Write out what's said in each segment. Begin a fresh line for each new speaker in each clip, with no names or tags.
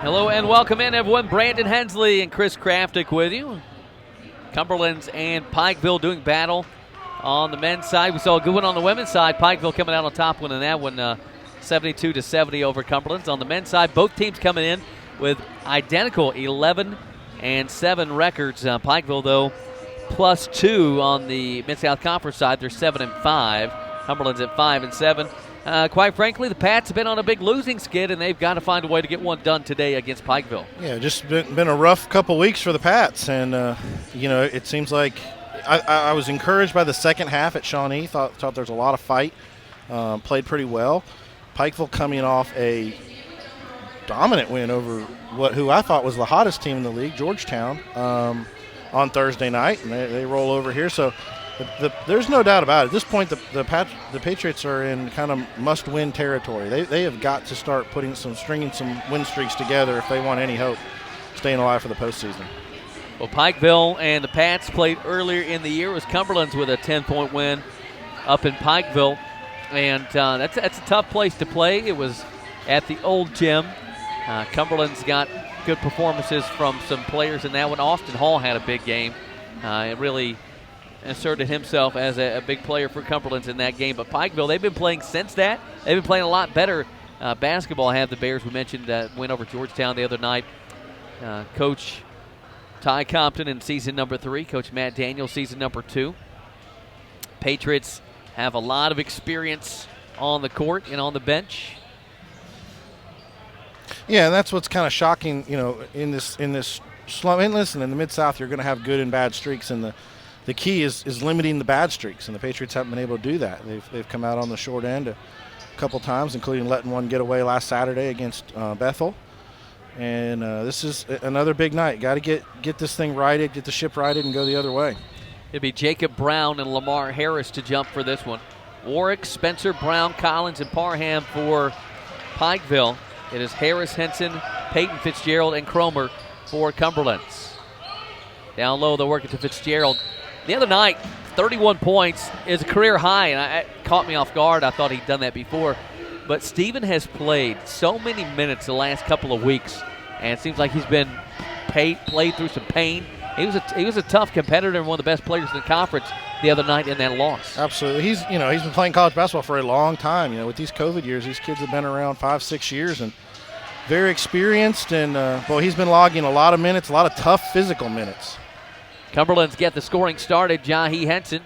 Hello and welcome in, everyone. Brandon Hensley and Chris Kraftick with you. Cumberlands and Pikeville doing battle on the men's side. We saw a good one on the women's side. Pikeville coming out on top, winning that one 72-70 over Cumberlands. On the men's side, both teams coming in with identical 11-7 records. Pikeville, though, +2 on the Mid-South Conference side. They're 7-5. Cumberlands at 5-7. Quite frankly, the Pats have been on a big losing skid, and they've got to find a way to get one done today against Pikeville.
Yeah, just been a rough couple weeks for the Pats, and it seems like I was encouraged by the second half at Shawnee. Thought there was a lot of fight, played pretty well. Pikeville coming off a dominant win over who I thought was the hottest team in the league, Georgetown, on Thursday night, and they roll over here. So. There's no doubt about it. At this point, the Patriots are in kind of must-win territory. They have got to start stringing some win streaks together if they want any hope staying alive for the postseason.
Well, Pikeville and the Pats played earlier in the year. It was Cumberlands with a 10-point win up in Pikeville, and that's a tough place to play. It was at the old gym. Cumberland's got good performances from some players in that one. Austin Hall had a big game. It really asserted himself as a big player for Cumberlands in that game. But Pikeville, they've been playing since that. They've been playing a lot better basketball. Have the Bears, we mentioned, win over Georgetown the other night. Coach Ty Compton in season number 3. Coach Matt Daniels, season number 2. Patriots have a lot of experience on the court and on the bench.
Yeah, and that's what's kind of shocking, in this slump. And listen, in the Mid-South, you're going to have good and bad streaks, and the key is limiting the bad streaks, and the Patriots haven't been able to do that. They've come out on the short end a couple times, including letting one get away last Saturday against Bethel. And this is another big night. Got to get this thing righted, get the ship righted, and go the other way.
It'll be Jacob Brown and Lamar Harris to jump for this one. Warwick, Spencer, Brown, Collins, and Parham for Pikeville. It is Harris, Henson, Peyton, Fitzgerald, and Cromer for Cumberlands. Down low, they'll work it to Fitzgerald. The other night, 31 points is a career high, and it caught me off guard. I thought he'd done that before. But Steven has played so many minutes the last couple of weeks, and it seems like he's been played through some pain. He was a tough competitor and one of the best players in the conference the other night in that loss.
Absolutely. He's been playing college basketball for a long time. With these COVID years, these kids have been around 5-6 years and very experienced. And he's been logging a lot of minutes, a lot of tough physical minutes.
Cumberlands get the scoring started. Jahi Henson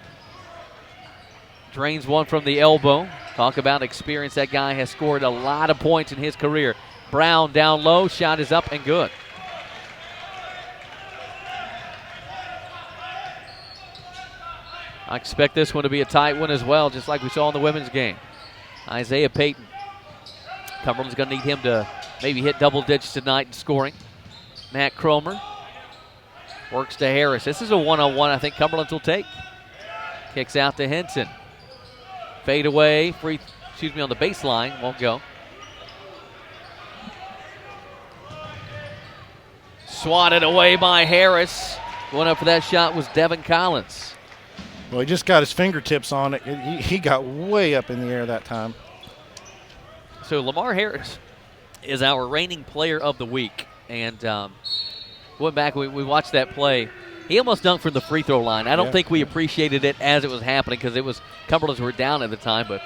drains one from the elbow. Talk about experience. That guy has scored a lot of points in his career. Brown down low. Shot is up and good. I expect this one to be a tight one as well, just like we saw in the women's game. Isaiah Payton. Cumberland's going to need him to maybe hit double digits tonight in scoring. Matt Cromer works to Harris. This is a one-on-one I think Cumberlands will take. Kicks out to Henson. Fade away. On the baseline. Won't go. Swatted away by Harris. Going up for that shot was Devin Collins.
Well, he just got his fingertips on it. He got way up in the air that time.
So Lamar Harris is our reigning player of the week. And went back, we watched that play. He almost dunked from the free throw line. I don't think we appreciated it as it was happening because Cumberlands were down at the time, but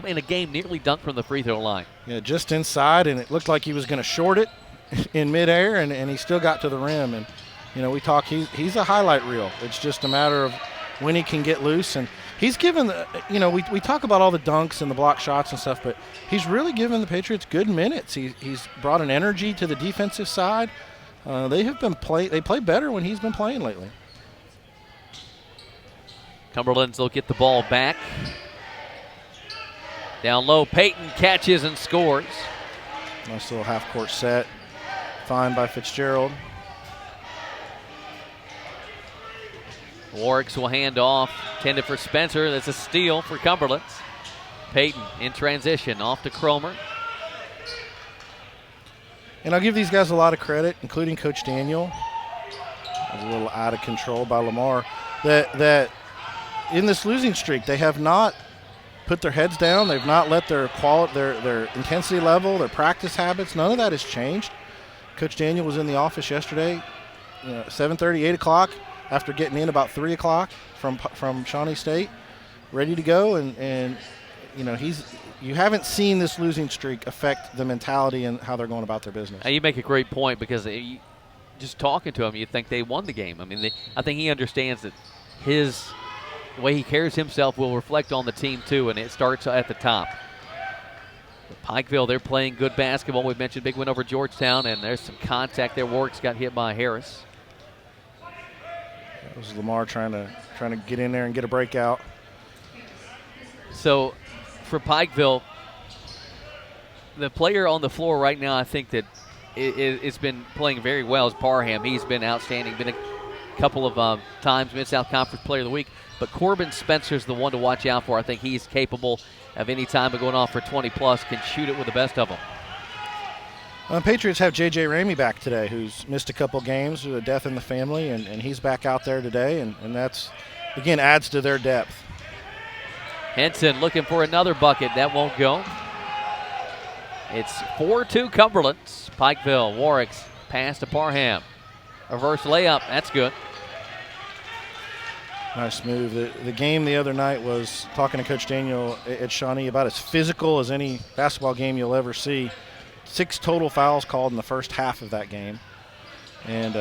in a game nearly dunked from the free throw line.
Yeah, just inside, and it looked like he was going to short it in midair, and he still got to the rim. And we talk, he's a highlight reel. It's just a matter of when he can get loose, and he's given we talk about all the dunks and the block shots and stuff, but he's really given the Patriots good minutes. He's brought an energy to the defensive side. They play better when he's been playing lately.
Cumberlands will get the ball back. Down low, Peyton catches and scores.
Nice little half-court set. Fine by Fitzgerald.
Warwicks will hand off. Intended for Spencer. That's a steal for Cumberlands. Peyton in transition. Off to Cromer.
And I'll give these guys a lot of credit, including Coach Daniel. A little out of control by Lamar. That in this losing streak, they have not put their heads down. They've not let their intensity level, their practice habits, none of that has changed. Coach Daniel was in the office yesterday, 7:30, 8 o'clock, after getting in about 3 o'clock from Shawnee State, ready to go. And you haven't seen this losing streak affect the mentality and how they're going about their business.
You make a great point, because just talking to him, you think they won the game. I mean, I think he understands that the way he carries himself will reflect on the team too, and it starts at the top. Pikeville, they're playing good basketball. We mentioned big win over Georgetown, and there's some contact there. Warwick's got hit by Harris.
That was Lamar trying to get in there and get a breakout.
So for Pikeville, the player on the floor right now, I think that it's been playing very well, is Parham. He's been outstanding. Been a couple of times Mid-South Conference Player of the Week. But Corbin Spencer's the one to watch out for. I think he's capable of any time of going off for 20-plus, can shoot it with the best of them.
Patriots have J.J. Ramey back today, who's missed a couple games with a death in the family, and he's back out there today, and that's, again, adds to their depth.
Henson looking for another bucket. That won't go. It's 4-2 Cumberlands. Pikeville, Warwick's pass to Parham. Reverse layup. That's good.
Nice move. The game the other night was, talking to Coach Daniel at Shawnee, about as physical as any basketball game you'll ever see. 6 total fouls called in the first half of that game. And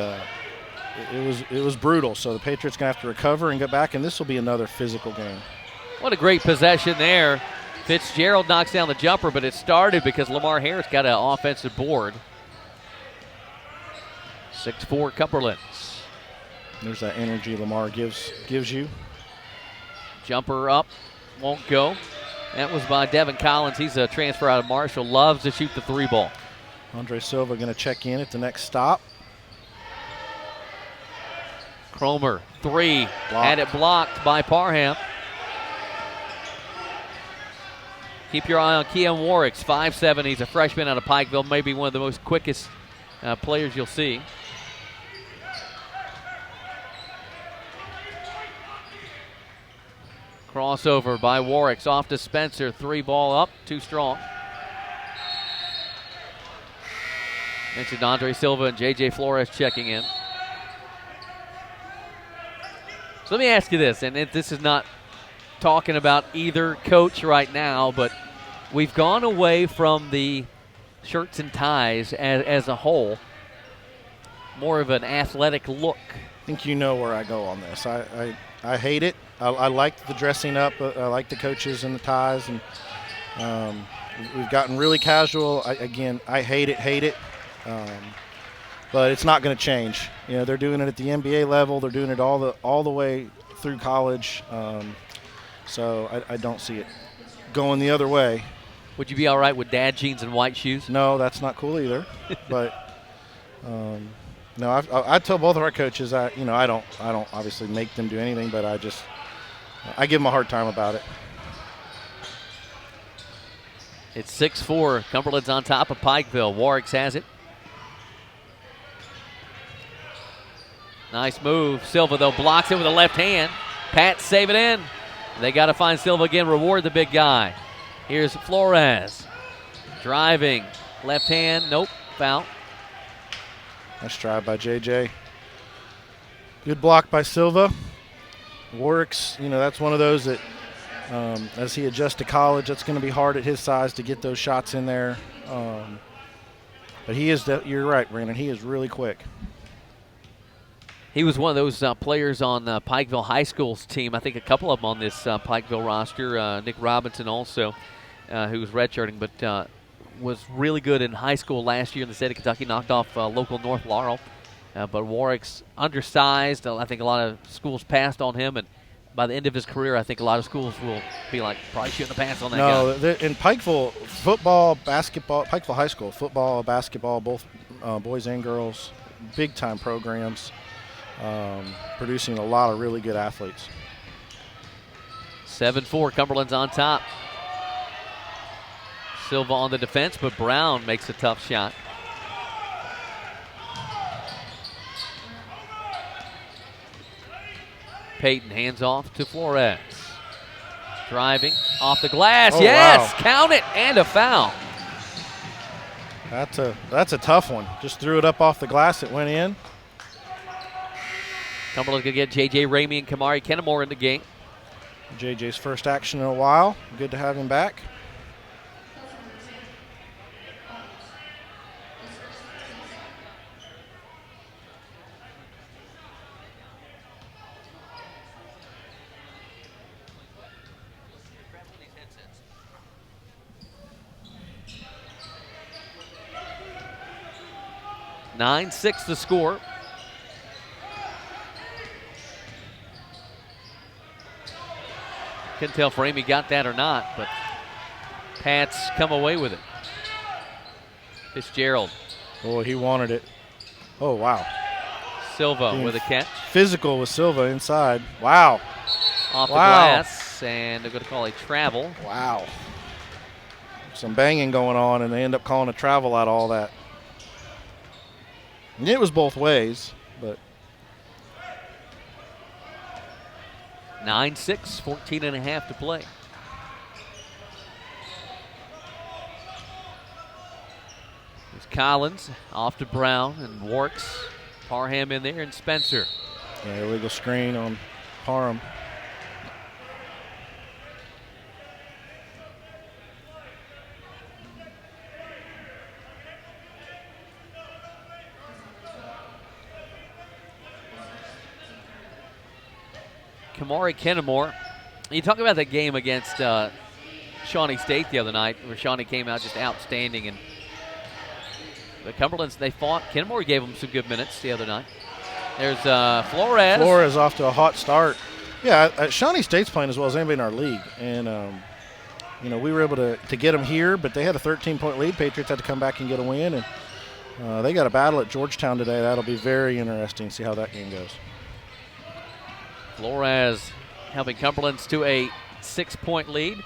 it was brutal. So the Patriots going to have to recover and get back, and this will be another physical game. What
a great possession there. Fitzgerald knocks down the jumper, but it started because Lamar Harris got an offensive board. 6-4 Cumberlands.
There's that energy Lamar gives you.
Jumper up, won't go. That was by Devin Collins. He's a transfer out of Marshall. Loves to shoot the 3-ball.
Andre Silva going to check in at the next stop.
Cromer, 3. Had it blocked by Parham. Keep your eye on Keon Warwick's 5'7". He's a freshman out of Pikeville, maybe one of the most quickest players you'll see. Crossover by Warwick's off to Spencer. 3-ball up, too strong. Mentioned Andre Silva and J.J. Flores checking in. So let me ask you this, and this is not talking about either coach right now, but we've gone away from the shirts and ties as a whole. More of an athletic look.
I think you know where I go on this. I hate it. I like the dressing up. I like the coaches and the ties, and we've gotten really casual. I hate it. But it's not going to change. They're doing it at the NBA level. They're doing it all the way through college. So I don't see it going the other way.
Would you be all right with dad jeans and white shoes?
No, that's not cool either. But no, I tell both of our coaches I don't obviously make them do anything, but I give them a hard time about it.
It's 6-4. Cumberland's on top of Pikeville. Warwick's has it. Nice move. Silva, though, blocks it with a left hand. Pat save it in. They got to find Silva again, reward the big guy. Here's Flores. Driving. Left hand. Nope. Foul.
Nice drive by JJ. Good block by Silva. Warwick's, that's one of those that as he adjusts to college, that's going to be hard at his size to get those shots in there. But he is, you're right, Brandon, he is really quick.
He was one of those players on Pikeville High School's team. I think a couple of them on this Pikeville roster. Nick Robinson also, who was redshirting, but was really good in high school last year in the state of Kentucky. Knocked off local North Laurel. But Warwick's undersized. I think a lot of schools passed on him, and by the end of his career, I think a lot of schools will be like, probably shouldn't have passed on that guy.
No, in Pikeville, football, basketball, Pikeville High School, football, basketball, both boys and girls, big-time programs. Producing a lot of really good athletes.
7-4, Cumberland's on top. Silva on the defense, but Brown makes a tough shot. Peyton hands off to Flores. Driving off the glass.
Oh,
yes,
wow.
Count it, and a foul.
That's a tough one. Just threw it up off the glass. It went in.
Cumberland's going to get J.J. Ramey and Kamari Kennemore in the game.
JJ's first action in a while. Good to have him back.
(9-6) the score. Couldn't tell if Ramey got that or not, but Pats come away with it. Fitzgerald.
Boy, he wanted it. Oh, wow.
Silva with a catch.
Physical with Silva inside. Wow.
Off the glass, and they're going to call a travel.
Wow. Some banging going on, and they end up calling a travel out of all that. And it was both ways, but.
9-6, 14 and a half to play. There's Collins off to Brown and Warks. Parham in there and Spencer.
Yeah, illegal screen on Parham.
Kamari Kennemore. You talk about that game against Shawnee State the other night, where Shawnee came out just outstanding, and the Cumberlands, they fought. Kennemore gave them some good minutes the other night. There's Flores.
Flores off to a hot start. Yeah, Shawnee State's playing as well as anybody in our league, and you know, we were able to get them here, but they had a 13-point lead. Patriots had to come back and get a win, and they got a battle at Georgetown today. That'll be very interesting to see how that game goes.
Flores helping Cumberlands to a 6-point lead.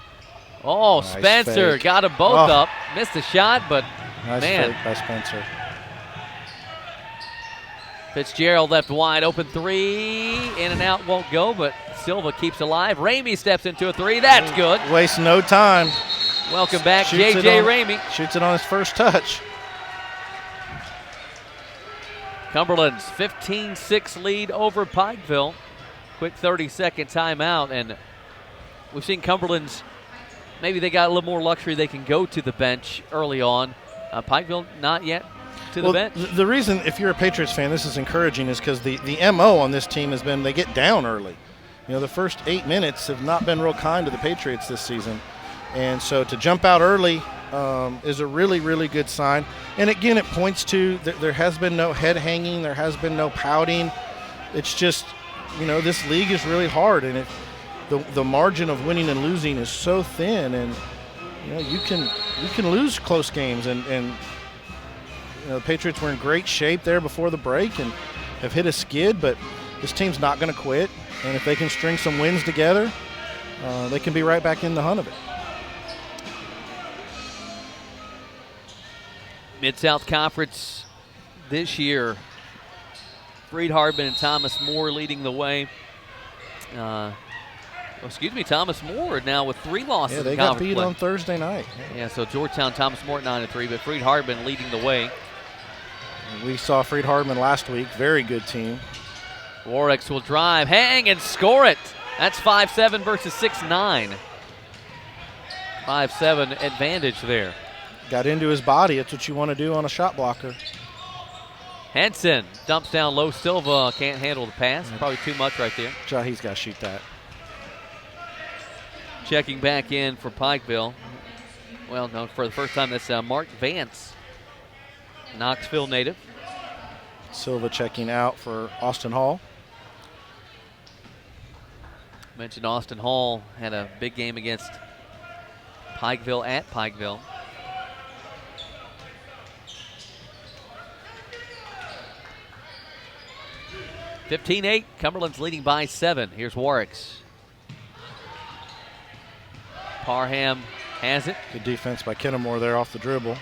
Oh,
nice
Spencer
fake.
got them both up. Missed the shot, but
nice
man.
fake by Spencer.
Fitzgerald left wide open three. In and out won't go, but Silva keeps alive. Ramey steps into a three. That's good.
Wastes no time.
Welcome back,
Shoots
J.J. Ramey.
Shoots it on his first touch.
Cumberland's 15-6 lead over Pikeville. Quick 30-second timeout, and we've seen Cumberland's, maybe they got a little more luxury. They can go to the bench early on. Pikeville not yet to the bench.
The reason, if you're a Patriots fan, this is encouraging is because the MO on this team has been they get down early. You know, the first 8 minutes have not been real kind to the Patriots this season. And so to jump out early is a really, really good sign. And again, it points to there has been no head hanging. There has been no pouting. It's just, you know, this league is really hard, and the margin of winning and losing is so thin, and you know you can lose close games, and you know, the Patriots were in great shape there before the break and have hit a skid, but this team's not going to quit, and if they can string some wins together, they can be right back in the hunt of it.
Mid-South Conference this year. Freed Hardman and Thomas More leading the way. Thomas More now with 3 losses.
Yeah, they
in
got beat
play
on Thursday night.
Yeah, so Georgetown, Thomas More at 9-3, but Freed Hardman leading the way.
We saw Freed Hardman last week. Very good team.
Warwick's will drive, hang, and score it. That's 5-7 versus 6-9. 5-7 advantage there.
Got into his body. That's what you want to do on a shot blocker.
Henson dumps down low. Silva can't handle the pass. Probably too much right there.
He's got to shoot that.
Checking back in for Pikeville. Well, no, for the first time, that's Mark Vance, Knoxville native.
Silva checking out for Austin Hall.
Mentioned Austin Hall had a big game against Pikeville at Pikeville. (15-8), Cumberland's leading by 7. Here's Warwick's. Parham has it.
Good defense by Kennemore there off the dribble.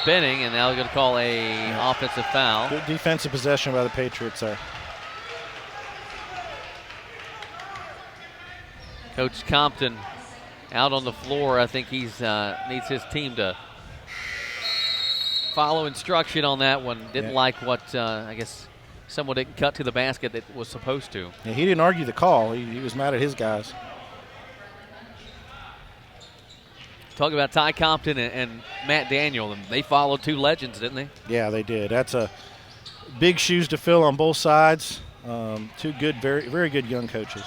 Spinning, and now they're going to call a offensive foul.
Good defensive possession by the Patriots there.
Coach Compton out on the floor. I think he's needs his team to follow instruction on that one. Didn't like what I guess someone didn't cut to the basket that was supposed to.
Yeah, he didn't argue the call. He was mad at his guys.
Talking about Ty Compton and Matt Daniel, and they followed two legends, didn't they?
Yeah, they did. That's a big shoes to fill on both sides. Two good, very, very good young coaches.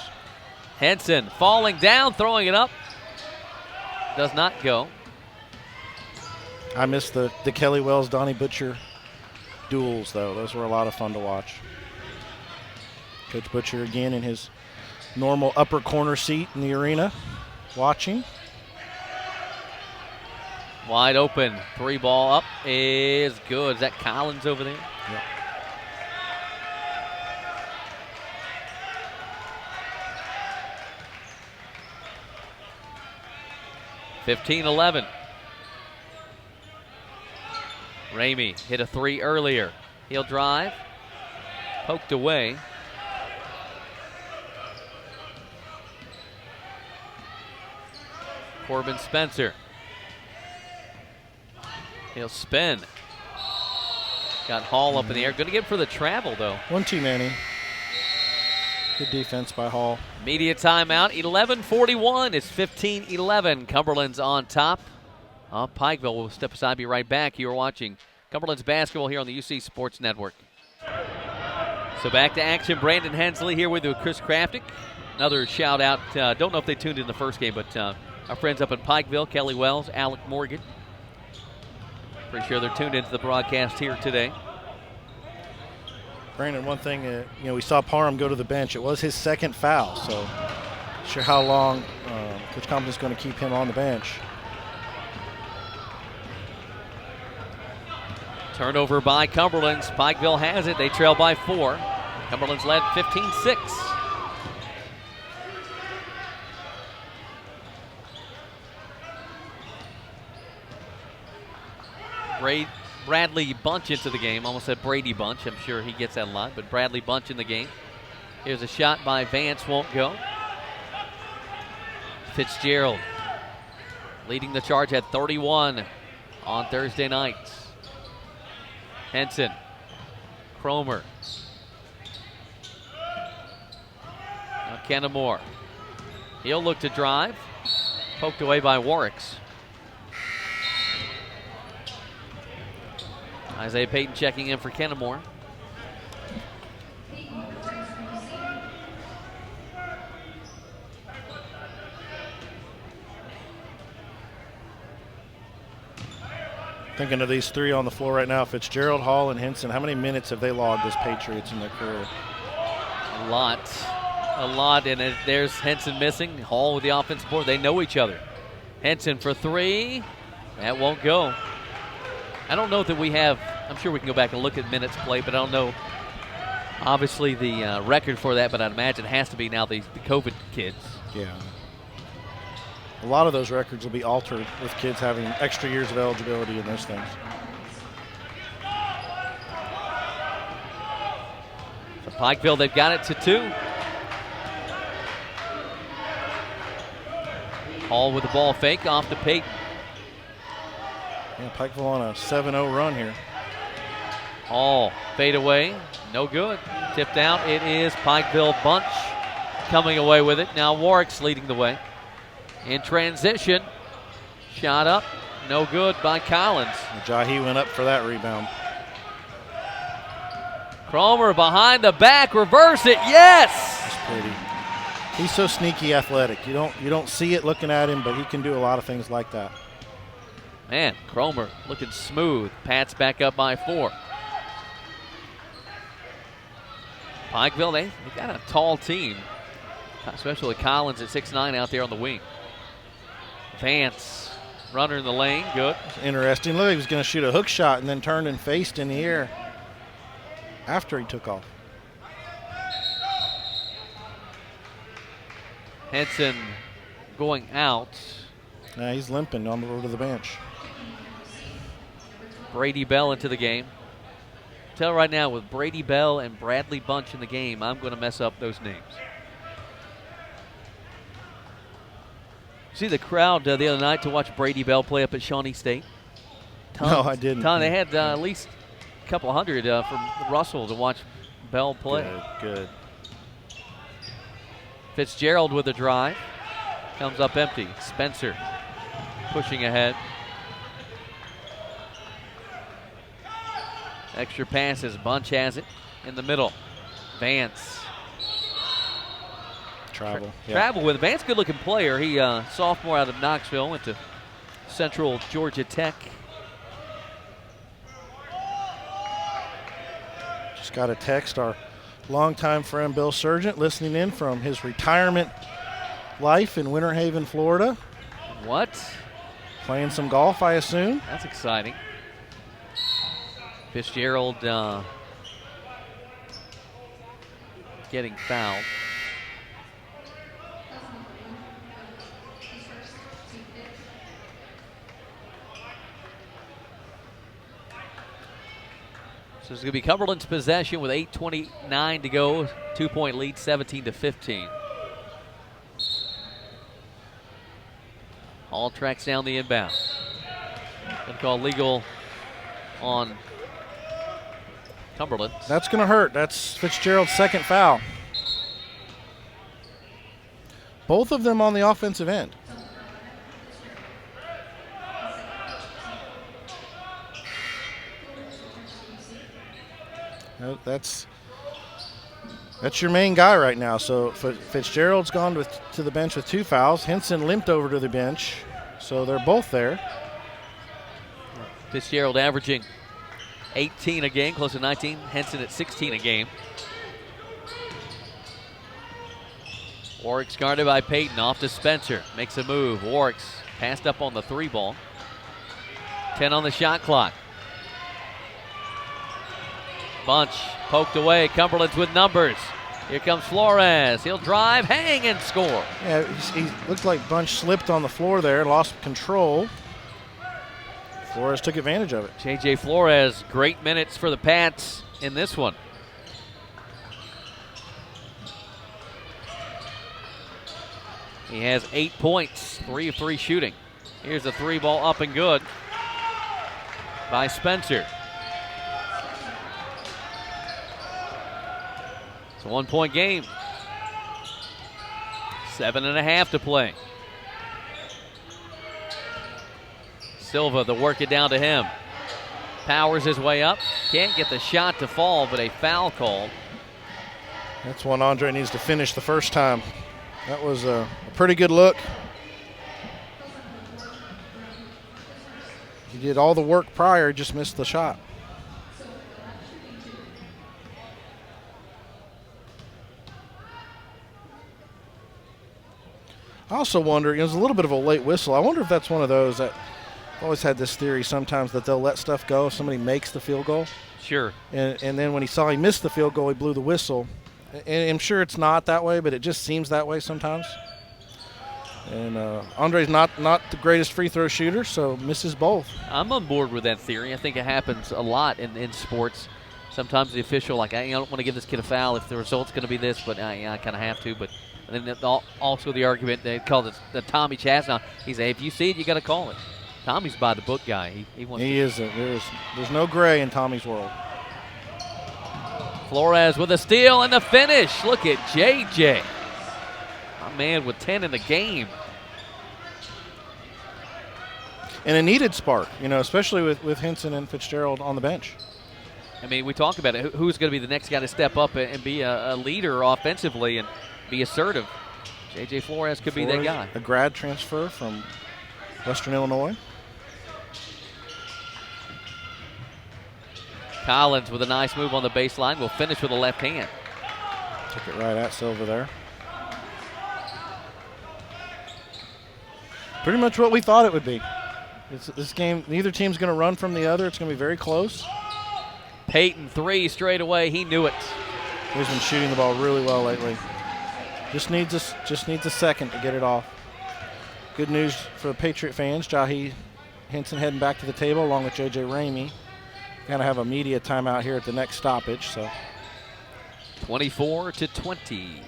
Henson falling down, throwing it up. Does not go.
I miss the Kelly Wells, Donnie Butcher duels, though. Those were a lot of fun to watch. Coach Butcher again in his normal upper corner seat in the arena, watching.
Wide open, three ball up is good. Is that Collins over there?
Yep.
(15-11). Ramey hit a three earlier. He'll drive, poked away. Corbin Spencer. He'll spin. Got Hall up in the air. Going to get for the travel, though.
One too many. Good defense by Hall.
Media timeout. 11:41. It's 15-11. Cumberland's on top. Pikeville will step aside. Be right back. You are watching Cumberland's basketball here on the UC Sports Network. So back to action. Brandon Hensley here with Chris Kraftic. Another shout out. Don't know if they tuned in the first game, but our friends up in Pikeville, Kelly Wells, Alec Morgan. Pretty sure they're tuned into the broadcast here today.
Brandon, one thing, we saw Parham go to the bench. It was his second foul, so not sure how long Coach Compton's going to keep him on the bench.
Turnover by Cumberlands. Pikeville has it. They trail by 4. Cumberland's led 15-6. Bradley Bunch into the game. Almost said Brady Bunch. I'm sure he gets that a lot, but Bradley Bunch in the game. Here's a shot by Vance, won't go. Fitzgerald leading the charge at 31 on Thursday nights. Henson, Cromer. Now Kennemore. He'll look to drive. Poked away by Warwicks. Isaiah Payton checking in for Kennemore.
Thinking of these three on the floor right now, Fitzgerald, Hall, and Henson. How many minutes have they logged as Patriots in their career?
A lot, and there's Henson missing. Hall with the offensive board. They know each other. Henson for three. That won't go. I don't know that we have, I'm sure we can go back and look at minutes played, but I don't know, obviously, the record for that, but I'd imagine it has to be now the COVID kids.
Yeah. A lot of those records will be altered with kids having extra years of eligibility and those things.
So Pikeville, they've got it to 2. Hall with the ball fake off to Payton.
Yeah, Pikeville on a 7-0 run here.
Hall fade away, no good. Tipped out, it is Pikeville Bunch coming away with it. Now Warwick's leading the way. In transition, shot up, no good by Collins.
Jahi went up for that rebound.
Cromer behind the back, reverse it, yes!
That's pretty. He's so sneaky athletic. You don't see it looking at him, but he can do a lot of things like that.
Man, Cromer looking smooth. Pats back up by 4. Pikeville, they got a tall team, especially Collins at 6'9" out there on the wing. Vance, runner in the lane, good.
Interesting. Look, he was going to shoot a hook shot and then turned and faced in the air after he took off.
Henson going out.
Now he's limping on the road to the bench.
Brady Bell into the game. Tell right now, with Brady Bell and Bradley Bunch in the game, I'm going to mess up those names. See the crowd the other night to watch Brady Bell play up at Shawnee State? Tons,
No, I didn't.
They had at least a couple hundred from Russell to watch Bell play.
Good.
Fitzgerald with a drive. Comes up empty. Spencer pushing ahead. Extra passes. Bunch has it in the middle. Vance. Travel with Vance, good looking player. He sophomore out of Knoxville, went to Central Georgia Tech.
Just got a text, our longtime friend Bill Sargent listening in from his retirement life in Winter Haven, Florida.
What?
Playing some golf, I assume.
That's exciting. Fitzgerald getting fouled. So it's going to be Cumberland's possession with 8:29 to go. 2-point lead, 17-15. Hall tracks down the inbound. Going to call legal on Cumberland.
That's going to hurt. That's Fitzgerald's second foul. Both of them on the offensive end. That's your main guy right now. So Fitzgerald's gone to the bench with 2 fouls. Henson limped over to the bench, so they're both there.
Fitzgerald averaging 18 a game, close to 19. Henson at 16 a game. Warwick's guarded by Payton. Off to Spencer. Makes a move. Warwick's passed up on the 3 ball. 10 on the shot clock. Bunch poked away. Cumberland's with numbers. Here comes Flores. He'll drive, hang, and score.
Yeah, he looked like Bunch slipped on the floor there, lost control. Flores took advantage of it.
J.J. Flores, great minutes for the Pats in this one. He has 8 points, 3 of 3 shooting. Here's a 3 ball up and good by Spencer. It's a 1-point game. 7.5 to play. Silva to work it down to him. Powers his way up. Can't get the shot to fall, but a foul call.
That's one Andre needs to finish the first time. That was a pretty good look. He did all the work prior, just missed the shot. I also wonder, it was a little bit of a late whistle. I wonder if that's one of those that I've always had this theory sometimes that they'll let stuff go if somebody makes the field goal.
Sure.
And then when he saw he missed the field goal, he blew the whistle. And I'm sure it's not that way, but it just seems that way sometimes. And Andre's not the greatest free throw shooter, so misses both.
I'm on board with that theory. I think it happens a lot in sports. Sometimes the official, like, I don't want to give this kid a foul if the result's going to be this, but I kind of have to. But then also the argument, they call it the Tommy Chasnow. He said, if you see it, you got to call it. Tommy's by the book guy. He is.
There's no gray in Tommy's world.
Flores with a steal and the finish. Look at JJ. My man with 10 in the game.
And a needed spark, especially with Henson and Fitzgerald on the bench.
I mean, we talk about it. Who's going to be the next guy to step up and be a leader offensively and be assertive? J.J. Flores could be that guy.
A grad transfer from Western Illinois.
Collins with a nice move on the baseline. Will finish with a left hand.
Took it right at Silva there. Pretty much what we thought it would be. This game, neither team's going to run from the other. It's going to be very close.
Payton 3 straight away. He knew it.
He's been shooting the ball really well lately. Just needs a second to get it off. Good news for the Patriot fans. Jahi Henson heading back to the table along with J.J. Ramey. Going to have a media timeout here at the next stoppage. So
24-20.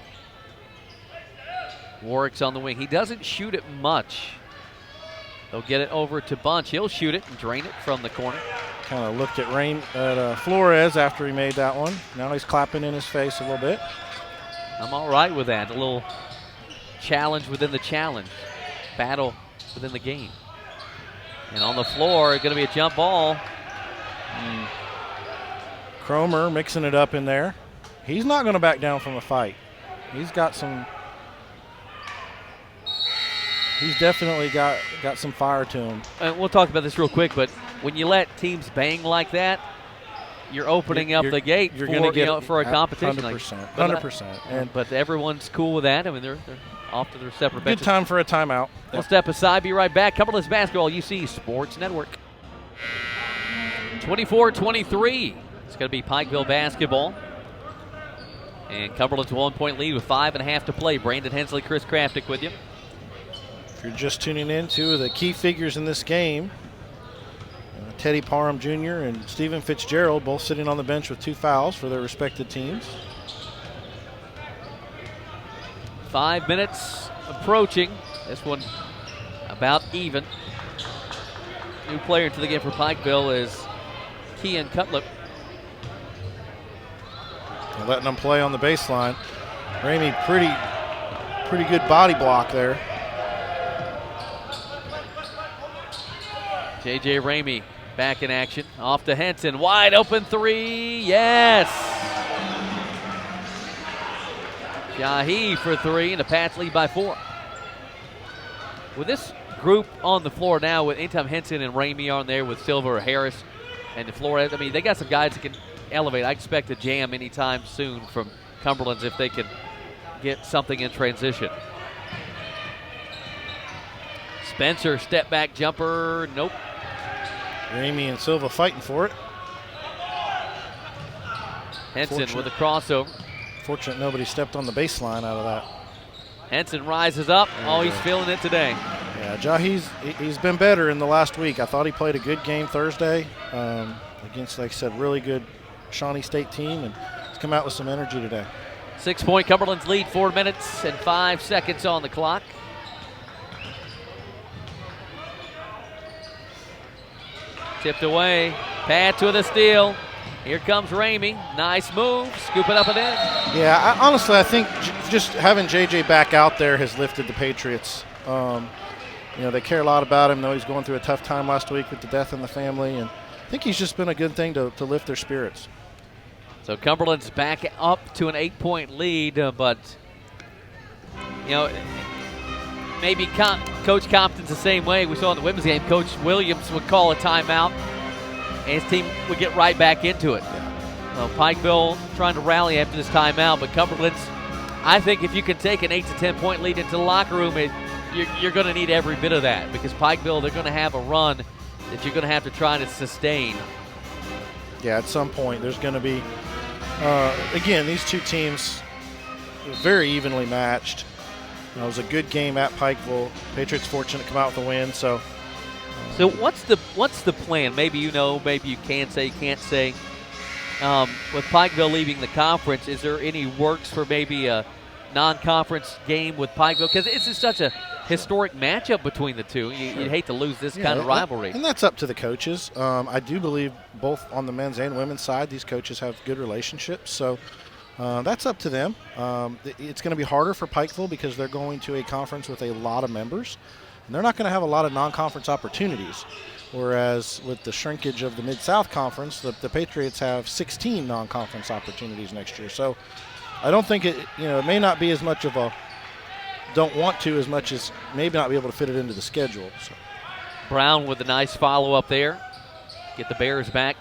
Warwick's on the wing. He doesn't shoot it much. They'll get it over to Bunch. He'll shoot it and drain it from the corner.
Kind of looked at Flores after he made that one. Now he's clapping in his face a little bit.
I'm all right with that. A little challenge within the challenge. Battle within the game. And on the floor, going to be a jump ball.
Cromer mixing it up in there. He's not going to back down from a fight. He's definitely got some fire to him.
And we'll talk about this real quick, but when you let teams bang like that, you're opening up the gate for a competition.
100%.
But everyone's cool with that. I mean, they're off to their separate benches.
Good time for a timeout.
We'll step aside, be right back. Cumberlands basketball, UC Sports Network. 24-23. It's going to be Pikeville basketball. And Cumberland's a 1-point lead with 5.5 to play. Brandon Hensley, Chris Kraftic with you.
If you're just tuning in, two of the key figures in this game, Teddy Parham Jr. and Stephen Fitzgerald, both sitting on the bench with 2 fouls for their respective teams.
5 minutes approaching. This one about even. New player into the game for Pikeville is Kean Cutlip.
They're letting them play on the baseline. Ramey, pretty good body block there.
J.J. Ramey back in action. Off to Henson. Wide open 3. Yes! Jahi for 3, and the Pats lead by 4. With this group on the floor now, with anytime Henson and Ramey on there with Silva or Harris and the Flores, I mean, they got some guys that can elevate. I expect a jam anytime soon from Cumberlands if they can get something in transition. Spencer, step back jumper, nope.
Ramey and Silva fighting for it.
Henson with a crossover.
Fortunate nobody stepped on the baseline out of that.
Henson rises up. He's feeling it today.
Yeah, he's been better in the last week. I thought he played a good game Thursday against, like I said, really good Shawnee State team, and he's come out with some energy today.
6-point Cumberland's lead, 4 minutes and 5 seconds on the clock. Tipped away. Pats with a steal. Here comes Ramey. Nice move. Scoop it up and in.
Yeah, honestly, I think just having JJ back out there has lifted the Patriots. They care a lot about him, though he's going through a tough time last week with the death in the family, and I think he's just been a good thing to lift their spirits.
So Cumberland's back up to an 8-point lead, but maybe Coach Compton's the same way. We saw in the women's game, Coach Williams would call a timeout, and his team would get right back into it. Well, Pikeville trying to rally after this timeout, but Cumberland's, I think if you can take an 8 to 10-point lead into the locker room, you're going to need every bit of that, because Pikeville, they're going to have a run that you're going to have to try to sustain.
Yeah, at some point there's going to be, again, these two teams are very evenly matched. It was a good game at Pikeville. Patriots fortunate to come out with a win. So
what's the plan? Maybe you know, maybe you can't say. With Pikeville leaving the conference, is there any works for maybe a non-conference game with Pikeville? Because it's just such a historic matchup between the two. You'd hate to lose this kind of rivalry.
And that's up to the coaches. I do believe both on the men's and women's side, these coaches have good relationships. So that's up to them. It's going to be harder for Pikeville because they're going to a conference with a lot of members, and they're not going to have a lot of non-conference opportunities. Whereas with the shrinkage of the Mid-South Conference, the Patriots have 16 non-conference opportunities next year. So I don't think it may not be as much of a don't want to as much as maybe not be able to fit it into the schedule. So.
Brown with a nice follow-up there. Get the Bears back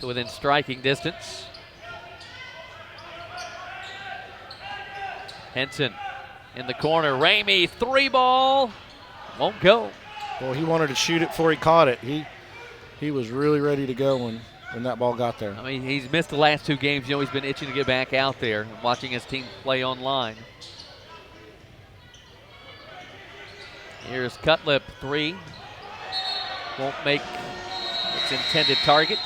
to within striking distance. Henson in the corner. Ramey, 3-ball. Won't go.
Well, he wanted to shoot it before he caught it. He was really ready to go when that ball got there.
I mean, he's missed the last 2 games. He's been itching to get back out there and watching his team play online. Here's Cutlip, 3. Won't make its intended target.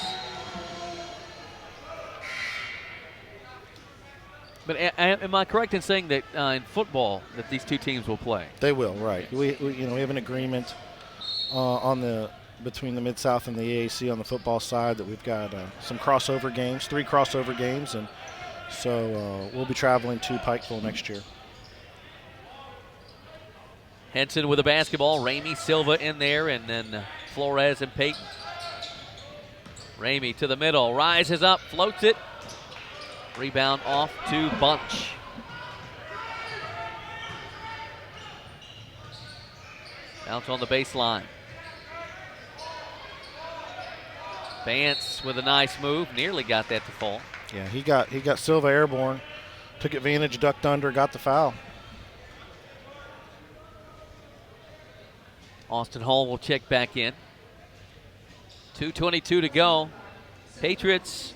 But am I correct in saying that in football that these two teams will play?
They will, right. We have an agreement between the Mid-South and the AAC on the football side that we've got some crossover games, 3 crossover games, and so we'll be traveling to Pikeville next year.
Henson with the basketball, Ramey, Silva in there, and then Flores and Peyton. Ramey to the middle, rises up, floats it. Rebound off to Bunch. Bounce on the baseline. Vance with a nice move, nearly got that to fall.
Yeah, he got Silva airborne, took advantage, ducked under, got the foul.
Austin Hall will check back in. 2:22 to go. Patriots,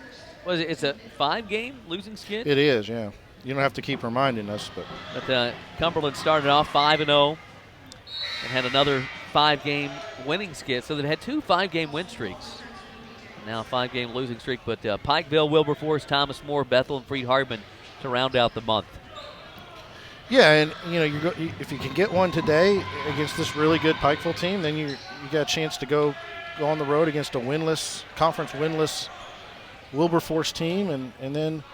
it's a 5-game losing skid?
It is, yeah. You don't have to keep reminding us.
But Cumberland started off 5-0 and had another 5-game winning skid. So they've had 2 5-game win streaks. Now a 5-game losing streak. But Pikeville, Wilberforce, Thomas More, Bethel, and Freed Hardman to round out the month.
Yeah, and if you can get one today against this really good Pikeville team, then you got a chance to go on the road against a conference winless Wilberforce team, and then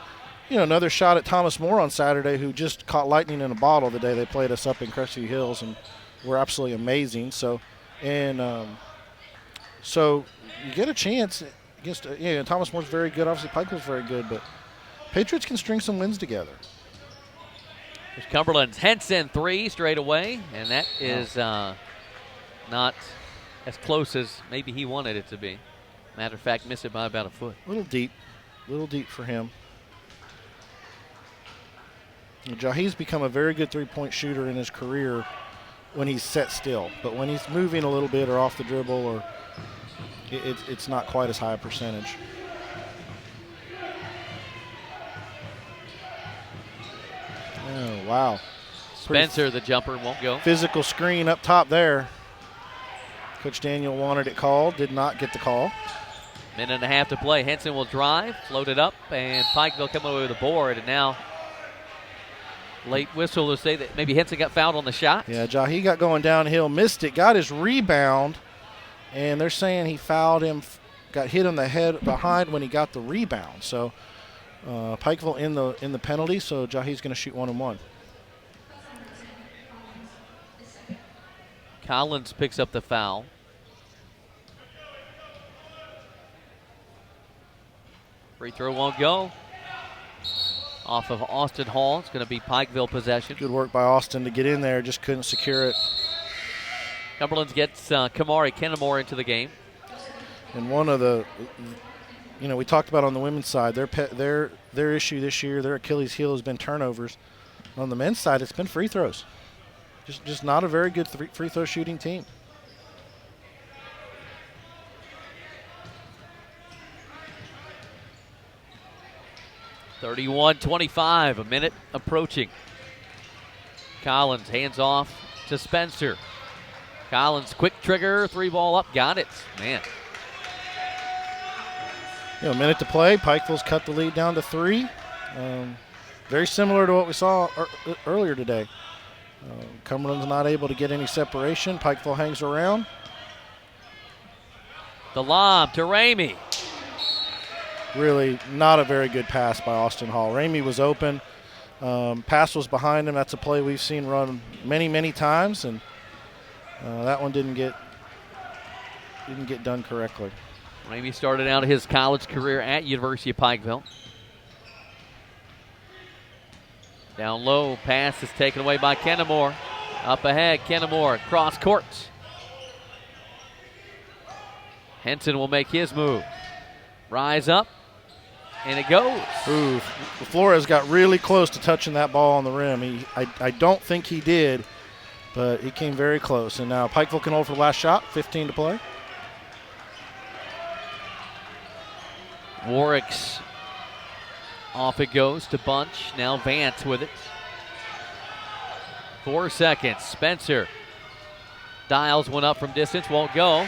another shot at Thomas More on Saturday, who just caught lightning in a bottle the day they played us up in Crestview Hills and were absolutely amazing. So you get a chance against Thomas More's very good. Obviously Pikeville's very good, but Patriots can string some wins together.
There's Cumberland's Henson 3 straight away, and that is not as close as maybe he wanted it to be. Matter of fact, missed it by about a foot.
A little deep for him. Jahi's become a very good three-point shooter in his career when he's set still, but when he's moving a little bit or off the dribble, or it's not quite as high a percentage. Oh, wow.
Spencer, the jumper, won't go.
Physical screen up top there. Coach Daniel wanted it called, did not get the call.
Minute and a half to play. Henson will drive, float it up, and Pikeville coming away with the board. And now, late whistle to say that maybe Henson got fouled on the shot.
Yeah, Jahi got going downhill, missed it, got his rebound, and they're saying he fouled him, got hit on the head behind when he got the rebound. So Pikeville in the penalty, so Jahi's going to shoot 1-and-1.
Collins picks up the foul. Free throw won't go. Off of Austin Hall. It's going to be Pikeville possession.
Good work by Austin to get in there, just couldn't secure it.
Cumberlands gets Kamari Kennemore into the game.
And one of the, we talked about on the women's side, their issue this year, their Achilles heel has been turnovers. On the men's side, it's been free throws. Just not a very good free throw shooting team.
(31-25), a minute approaching. Collins hands off to Spencer. Collins, quick trigger, 3-ball up, got it. Man.
A minute to play. Pikeville's cut the lead down to 3. Very similar to what we saw earlier today. Cumberland's not able to get any separation. Pikeville hangs around.
The lob to Ramey.
Really not a very good pass by Austin Hall. Ramey was open. Pass was behind him. That's a play we've seen run many, many times, and that one didn't get done correctly.
Ramey started out his college career at University of Pikeville. Down low, pass is taken away by Kennemore. Up ahead, Kennemore, cross courts. Henson will make his move. Rise up, and it goes.
Ooh, Flores got really close to touching that ball on the rim. I don't think he did, but he came very close. And now Pikeville can hold for the last shot, 15 to play.
Warwick's off it goes to Bunch. Now Vance with it. 4 seconds. Spencer dials one up from distance. Won't go.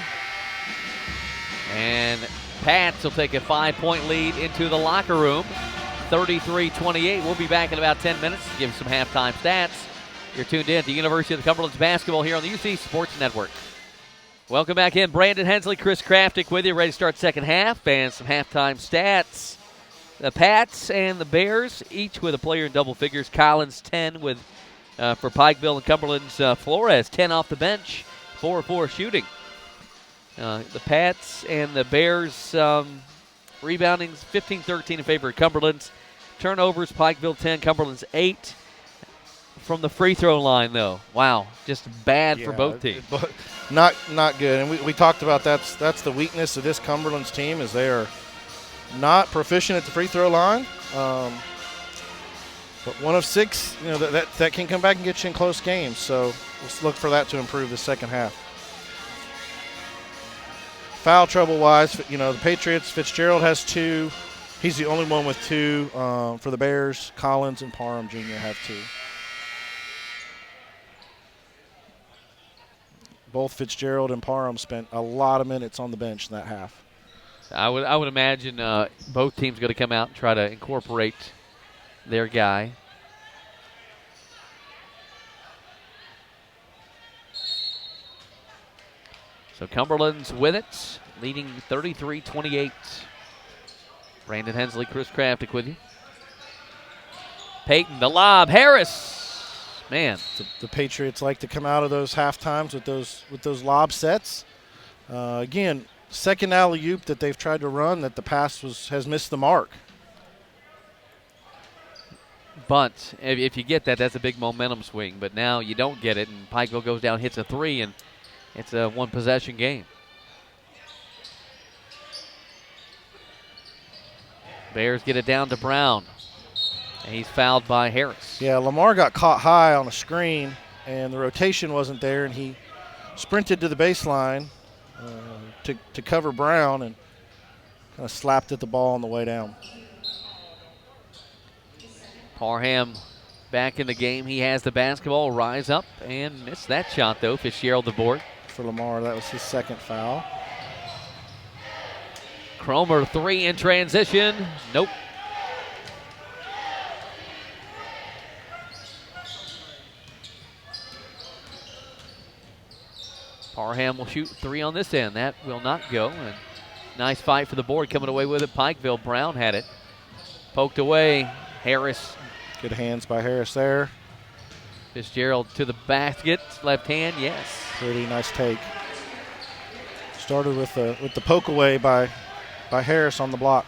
And Pats will take a 5-point lead into the locker room. 33-28. We'll be back in about 10 minutes to give you some halftime stats. You're tuned in to University of the Cumberlands basketball here on the UC Sports Network. Welcome back in. Brandon Hensley, Chris Kraftic with you, ready to start second half and some halftime stats. The Pats and the Bears, each with a player in double figures. Collins 10 with for Pikeville and Cumberlands. Flores 10 off the bench, 4-4 shooting. The Pats and the Bears rebounding 15-13 in favor of Cumberlands. Turnovers, Pikeville 10, Cumberlands 8. From the free throw line, though, wow, just bad for both teams.
Not good. And we talked about that's the weakness of this Cumberlands team is they are not proficient at the free throw line. But 1 of 6, that can come back and get you in close games. So let's look for that to improve the second half. Foul trouble-wise, the Patriots, Fitzgerald has 2. He's the only one with 2. For the Bears, Collins and Parham Jr. have 2. Both Fitzgerald and Parham spent a lot of minutes on the bench in that half.
I would imagine both teams going to come out and try to incorporate their guy. So Cumberland's with it, leading 33-28. Brandon Hensley, Chris Kraftic with you. Peyton, the lob, Harris. Man,
the Patriots like to come out of those half times with those lob sets. Again, second alley-oop that they've tried to run that the pass has missed the mark.
But if you get that, that's a big momentum swing. But now you don't get it, and Pikeville goes down, hits a 3, and it's a one-possession game. Bears get it down to Brown. And he's fouled by Harris.
Yeah, Lamar got caught high on a screen, and the rotation wasn't there, and he sprinted to the baseline to cover Brown and kind of slapped at the ball on the way down.
Parham back in the game. He has the basketball, rise up, and missed that shot, though. Fitzgerald the board.
For Lamar, that was his second foul.
Cromer 3 in transition. Nope. Parham will shoot 3 on this end. That will not go. And nice fight for the board coming away with it. Pikeville. Brown had it. Poked away. Harris.
Good hands by Harris there.
Fitzgerald to the basket. Left hand, yes.
Pretty nice take. Started with the poke away by Harris on the block.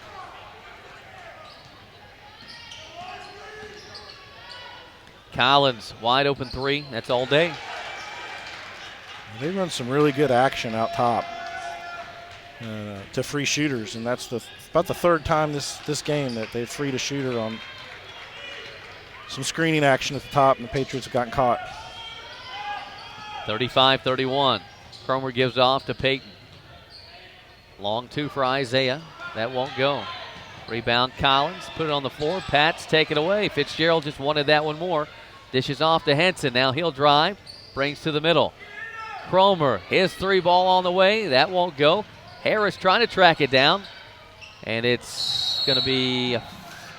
Collins, wide open 3. That's all day.
They run some really good action out top to free shooters, and that's about the third time this game that they've freed a shooter on some screening action at the top, and the Patriots have gotten caught.
35-31. Cromer gives off to Peyton. Long 2 for Isaiah. That won't go. Rebound Collins. Put it on the floor. Pats take it away. Fitzgerald just wanted that one more. Dishes off to Henson. Now he'll drive. Brings to the middle. Cromer, his 3 ball on the way. That won't go. Harris trying to track it down. And it's going to be a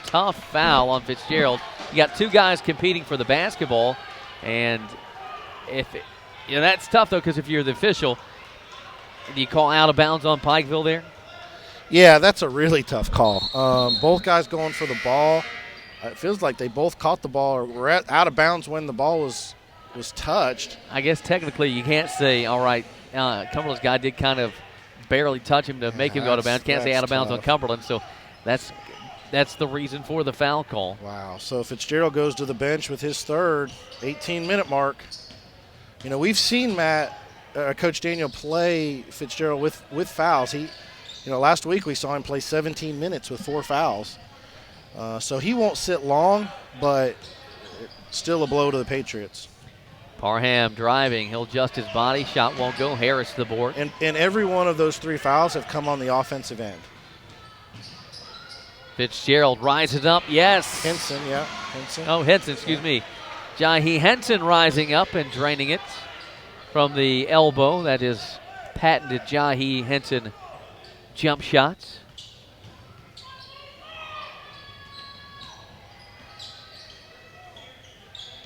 tough foul on Fitzgerald. You got 2 guys competing for the basketball. And that's tough, though, because if you're the official, do you call out of bounds on Pikeville there?
Yeah, that's a really tough call. Both guys going for the ball. It feels like they both caught the ball or were out of bounds when the ball was touched.
I guess technically you can't say, all right, Cumberland's guy did kind of barely touch him to make him go out of bounds. Can't say out of bounds on Cumberland, so that's the reason for the foul call.
Wow. So Fitzgerald goes to the bench with his third 18-minute mark. We've seen Coach Daniel play Fitzgerald with fouls. Last week we saw him play 17 minutes with 4 fouls. So he won't sit long, but still a blow to the Patriots.
Parham driving. He'll adjust his body. Shot won't go. Harris to the board.
And every one of those 3 fouls have come on the offensive end.
Fitzgerald rises up. Yes.
Henson, yeah. Henson.
Oh, Henson, excuse me. Jahi Henson rising up and draining it from the elbow. That is patented Jahi Henson jump shots.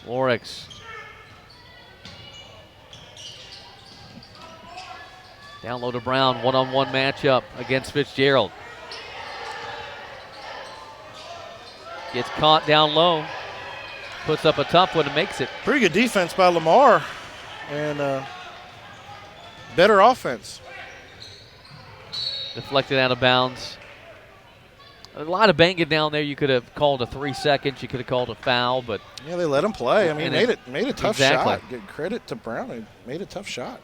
Lorix. Down low to Brown, one-on-one matchup against Fitzgerald. Gets caught down low. Puts up a tough one and makes it.
Pretty good defense by Lamar and better offense.
Deflected out of bounds. A lot of banging down there. You could have called a 3 seconds. You could have called a foul, but
yeah, they let him play. I mean, he made a tough
exactly.
shot. Give credit to Brown. He made a tough shot.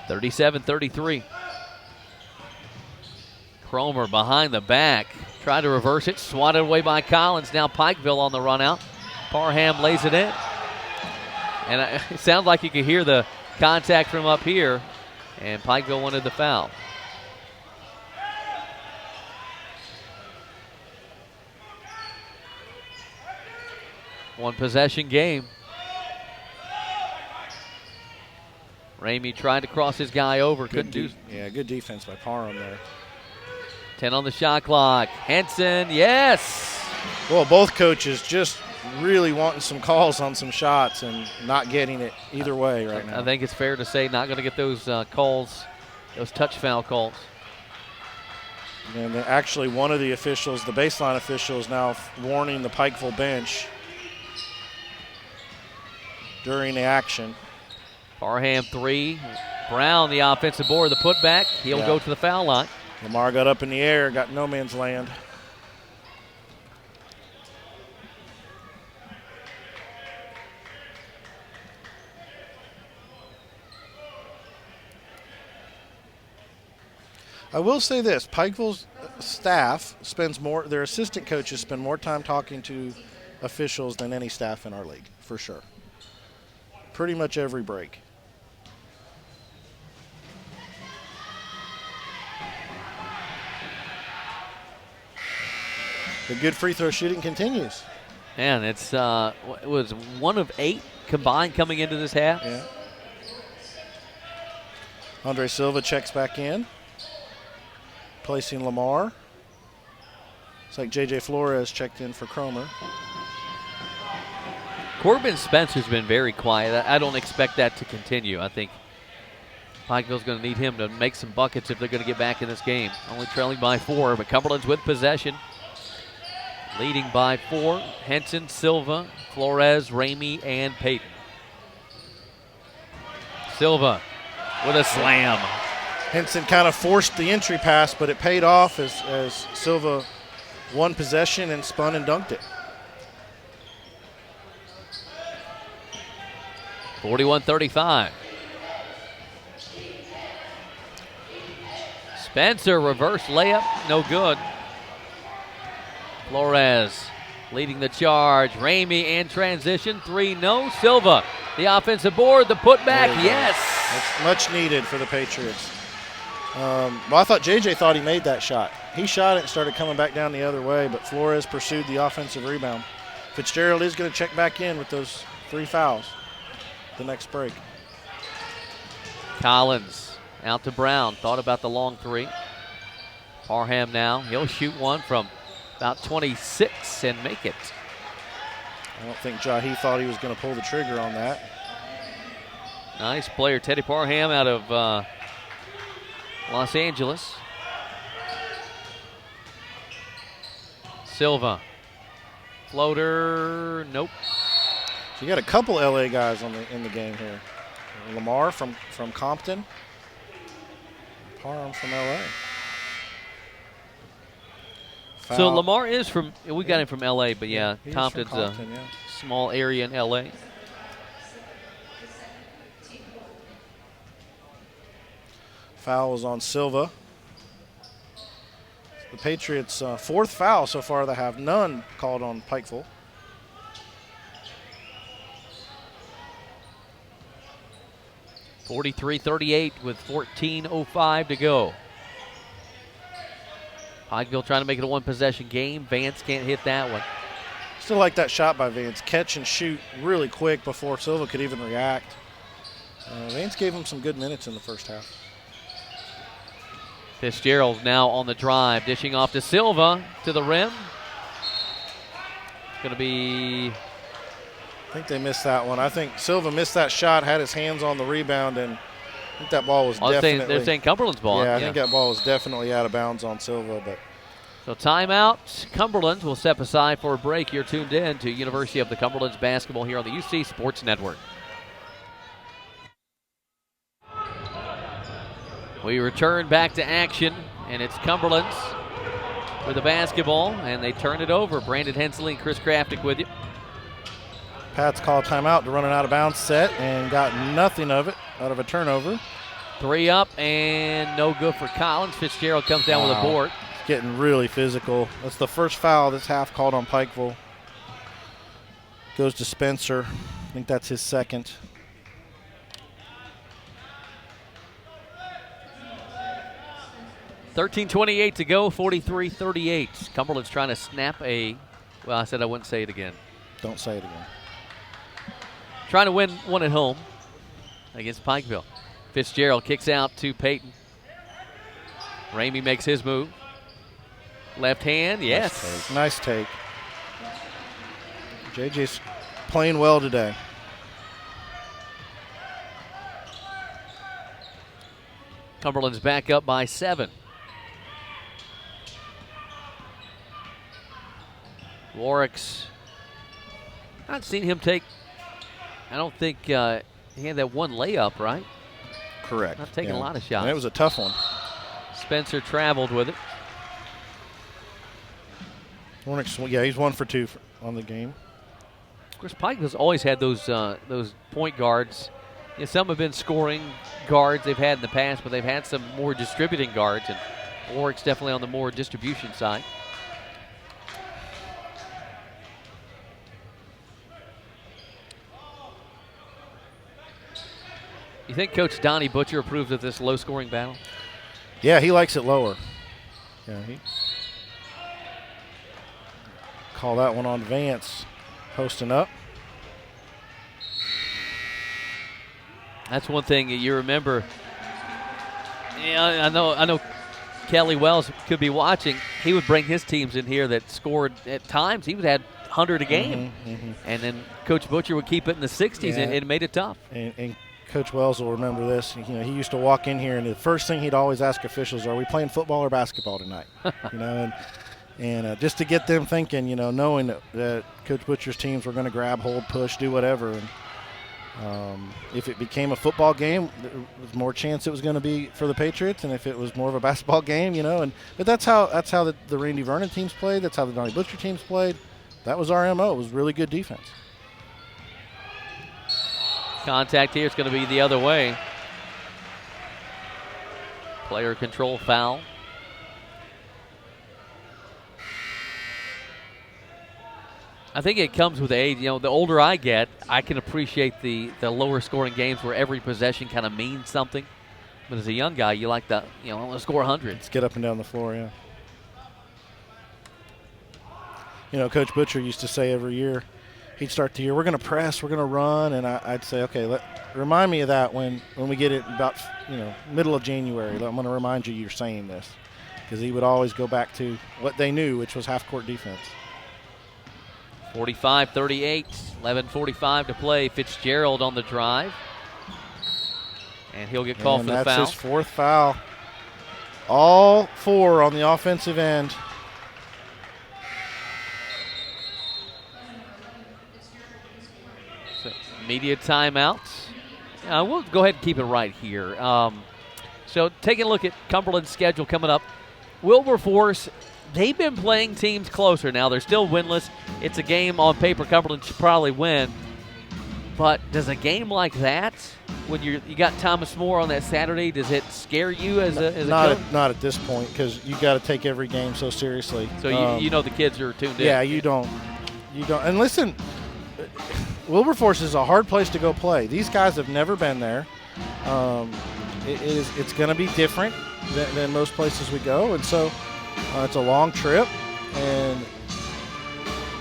(37-33). Cromer behind the back. Tried to reverse it. Swatted away by Collins. Now Pikeville on the run out. Parham lays it in. And it sounds like you could hear the contact from up here. And Pikeville wanted the foul. One possession game. Ramey tried to cross his guy over. Couldn't do.
Yeah, good defense by Parham there.
10 on the shot clock. Henson, yes!
Well, both coaches just really wanting some calls on some shots and not getting it either way right now.
I think it's fair to say not going to get those calls, those touch foul calls.
And actually one of the officials, the baseline official, is now warning the Pikeville bench during the action.
Parham 3. Brown, the offensive board, the putback. He'll go to the foul line.
Lamar got up in the air, got no man's land. I will say this, Pikeville's staff spends more, their assistant coaches spend more time talking to officials than any staff in our league, for sure. Pretty much every break. The good free throw shooting continues.
Man, it was 1 of 8 combined coming into this half.
Yeah. Andre Silva checks back in, placing Lamar. It's like J.J. Flores checked in for Cromer.
Corbin Spencer's been very quiet. I don't expect that to continue. I think Pikeville's going to need him to make some buckets if they're going to get back in this game. Only trailing by 4, but Cumberland's with possession. Leading by 4, Henson, Silva, Flores, Ramey, and Payton. Silva with a slam.
Henson kind of forced the entry pass, but it paid off as Silva won possession and spun and dunked it.
41-35. Spencer, reverse layup, no good. Flores leading the charge. Ramey in transition. 3, no. Silva, the offensive board, the putback, yes.
That's much needed for the Patriots. Well, I thought JJ thought he made that shot. He shot it and started coming back down the other way, but Flores pursued the offensive rebound. Fitzgerald is going to check back in with those 3 fouls the next break.
Collins out to Brown. Thought about the long 3. Parham now. He'll shoot one from about 26 and make it.
I don't think Jahi thought he was going to pull the trigger on that.
Nice player, Teddy Parham out of Los Angeles. Silva. Floater, nope.
So you got a couple LA guys in the game here. Lamar from Compton. Parham from LA. Foul.
So Lamar is from, we got him from LA, but yeah,
Compton,
Compton's a small area in LA.
Foul was on Silva. The Patriots' 4th foul so far. They have none called on Pikeville.
(43-38) with 14:05 to go. Pikeville trying to make it a 1-possession game. Vance can't hit that one.
Still like that shot by Vance. Catch and shoot really quick before Silva could even react. Vance gave him some good minutes in the first half.
Fitzgerald now on the drive, dishing off to Silva to the rim. It's going to be...
I think they missed that one. I think Silva missed that shot, had his hands on the rebound, and I think that ball was definitely...
They're saying Cumberland's ball.
Yeah, I think that ball was definitely out of bounds on Silva. But
So timeout. Cumberlands will step aside for a break. You're tuned in to University of the Cumberlands basketball here on the UC Sports Network. We return back to action, and it's Cumberlands with the basketball, and they turn it over. Brandon Hensley and Chris Kraftic with you.
Pats call timeout to run an out-of-bounds set and got nothing of it out of a turnover.
3 up and no good for Collins. Fitzgerald comes down with a board.
It's getting really physical. That's the first foul this half called on Pikeville. Goes to Spencer. I think that's his second.
$13:28 to go, 43-38. Cumberland's trying to snap a, well, I said I wouldn't say it again.
Don't say it again.
Trying to win one at home against Pikeville. Fitzgerald kicks out to Peyton. Ramey makes his move. Left hand, yes.
Nice take. JJ's playing well today.
Cumberland's back up by 7. Warwick's not seen him take, I don't think he had that one layup, right?
Correct.
Not taking a lot of shots.
And it was a tough one.
Spencer traveled with it.
Warwick's, yeah, he's 1 for 2 on the game.
Of course, Pikeville's always had those point guards. Yeah, some have been scoring guards they've had in the past, but they've had some more distributing guards, and Warwick's definitely on the more distribution side. You think Coach Donnie Butcher approves of this low-scoring battle?
Yeah, he likes it lower. Yeah, he call that one on Vance, posting up.
That's one thing you remember. Yeah, I know Kelly Wells could be watching. He would bring his teams in here that scored at times. He would have 100 a game. And then Coach Butcher would keep it in the 60s, and it made it tough.
And Coach Wells will remember this. You know, he used to walk in here, and the first thing he'd always ask officials, "Are we playing football or basketball tonight?" You know, and just to get them thinking, you know, knowing that Coach Butcher's teams were going to grab, hold, push, do whatever. And if it became a football game, there was more chance it was going to be for the Patriots, and if it was more of a basketball game, you know. But that's how the Randy Vernon teams played. That's how the Donnie Butcher teams played. That was our MO. It was really good defense.
Contact here is going to be the other way. Player control foul. I think it comes with age. You know, the older I get, I can appreciate the lower scoring games where every possession kind of means something. But as a young guy, you like the, you know, I want to score 100.
Let's get up and down the floor, yeah. You know, Coach Butcher used to say every year, he'd start the year, we're going to press, we're going to run, and I'd say, okay, remind me of that when we get it about, you know, middle of January. I'm going to remind you're saying this, because he would always go back to what they knew, which was half-court defense.
45-38, 11:45 to play. Fitzgerald on the drive, and he'll get called for the foul.
That's his 4th foul. All 4 on the offensive end.
Media timeouts. We'll go ahead and keep it right here. So taking a look at Cumberland's schedule coming up. Wilberforce, they've been playing teams closer now. They're still winless. It's a game on paper Cumberland should probably win. But does a game like that, when you got Thomas More on that Saturday, does it scare you as a coach?
Not at this point, because you got to take every game so seriously.
So you know the kids are tuned in.
Yeah, you don't. And listen, Wilberforce is a hard place to go play. These guys have never been there. It's going to be different than most places we go, and so it's a long trip. And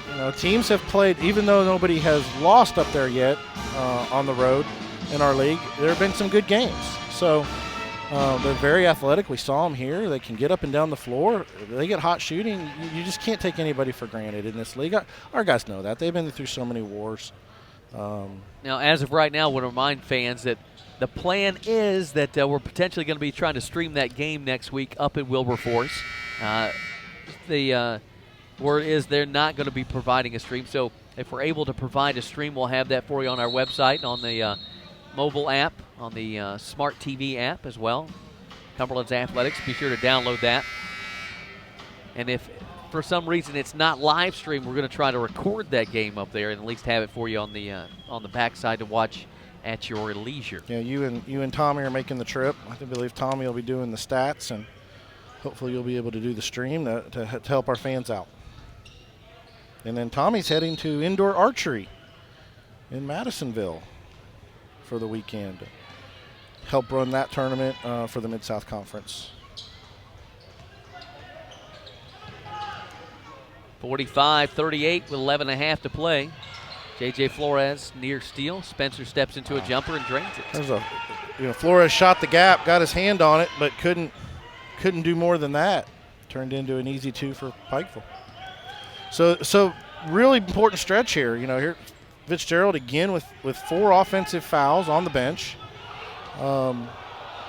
you know, teams have played, even though nobody has lost up there yet on the road in our league. There have been some good games. So They're very athletic. We saw them here. They can get up and down the floor. They get hot shooting. You just can't take anybody for granted in this league. Our guys know that. They've been through so many wars.
Now, as of right now, I want to remind fans that the plan is that we're potentially going to be trying to stream that game next week up in Wilberforce. The word is they're not going to be providing a stream. So if we're able to provide a stream, we'll have that for you on our website, on the mobile app, on the Smart TV app as well. Cumberlands Athletics, be sure to download that. And if for some reason it's not live streamed, we're going to try to record that game up there and at least have it for you on the backside to watch at your leisure.
Yeah, you and Tommy are making the trip. I believe Tommy will be doing the stats, and hopefully you'll be able to do the stream to help our fans out. And then Tommy's heading to indoor archery in Madisonville for the weekend. Help run that tournament for the Mid-South Conference.
45-38 with 11.5 to play. J.J. Flores near steal. Spencer steps into a jumper and drains it.
Flores shot the gap, got his hand on it, but couldn't do more than that. Turned into an easy 2 for Pikeville. So really important stretch here. Here Fitzgerald again with 4 offensive fouls on the bench.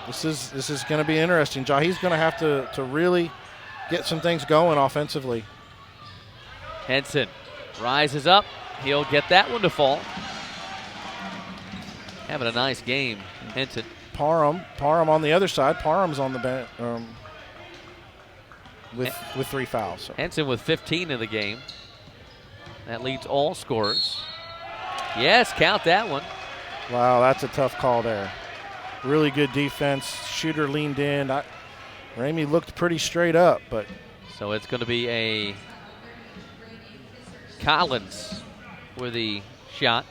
This is going to be interesting. Jahi's going to have to really get some things going offensively.
Henson rises up. He'll get that one to fall. Having a nice game, Henson.
Parham on the other side. Parham's on the bench with 3 fouls. So.
Henson with 15 in the game. That leads all scorers. Yes, count that one.
Wow, that's a tough call there. Really good defense. Shooter leaned in. Ramey looked pretty straight up, but.
So it's going to be a Collins with the shot.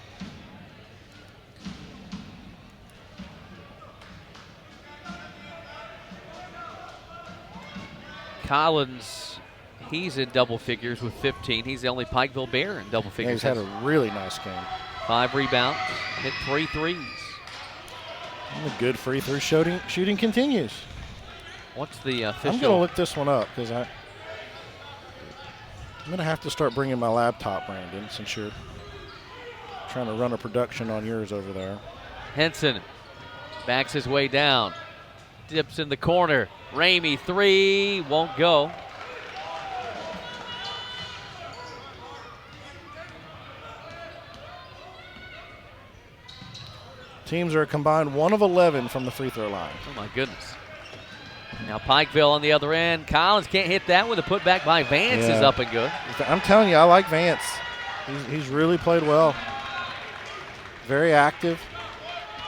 Collins, he's in double figures with 15. He's the only Pikeville Bear in double figures.
Yeah, he's had a really nice game.
5 rebounds, hit 3 threes.
And the good free throw shooting continues.
What's the official?
I'm going to look this one up because I'm going to have to start bringing my laptop, Brandon, since you're trying to run a production on yours over there.
Henson backs his way down. Dips in the corner. Ramey 3, won't go.
Teams are a combined 1 of 11 from the free throw line.
Oh, my goodness. Now Pikeville on the other end. Collins can't hit that one. The putback by Vance is up and good.
I'm telling you, I like Vance. He's really played well. Very active.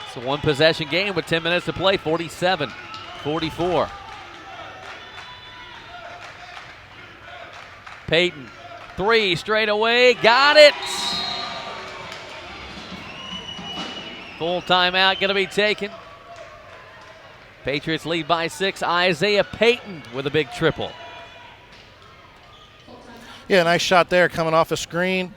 It's a 1-possession game with 10 minutes to play, 47-44. Peyton, 3 straight away, got it. Full timeout going to be taken. Patriots lead by 6. Isaiah Payton with a big triple.
Yeah, nice shot there coming off a screen.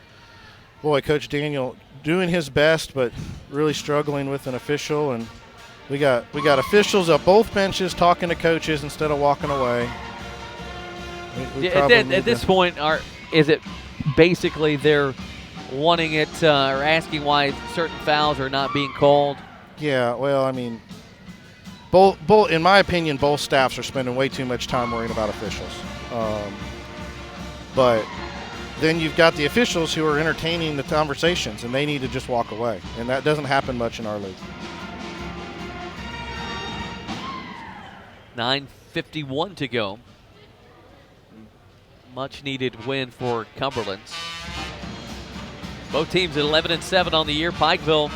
Boy, Coach Daniel doing his best, but really struggling with an official. And we got officials at both benches talking to coaches instead of walking away.
At this point, is it basically they're wanting it or asking why certain fouls are not being called?
Yeah, well, I mean, both in my opinion, both staffs are spending way too much time worrying about officials. But then you've got the officials who are entertaining the conversations, and they need to just walk away. And that doesn't happen much in our league.
9:51 to go. Much needed win for Cumberlands. Both teams at 11-7 on the year. Pikeville,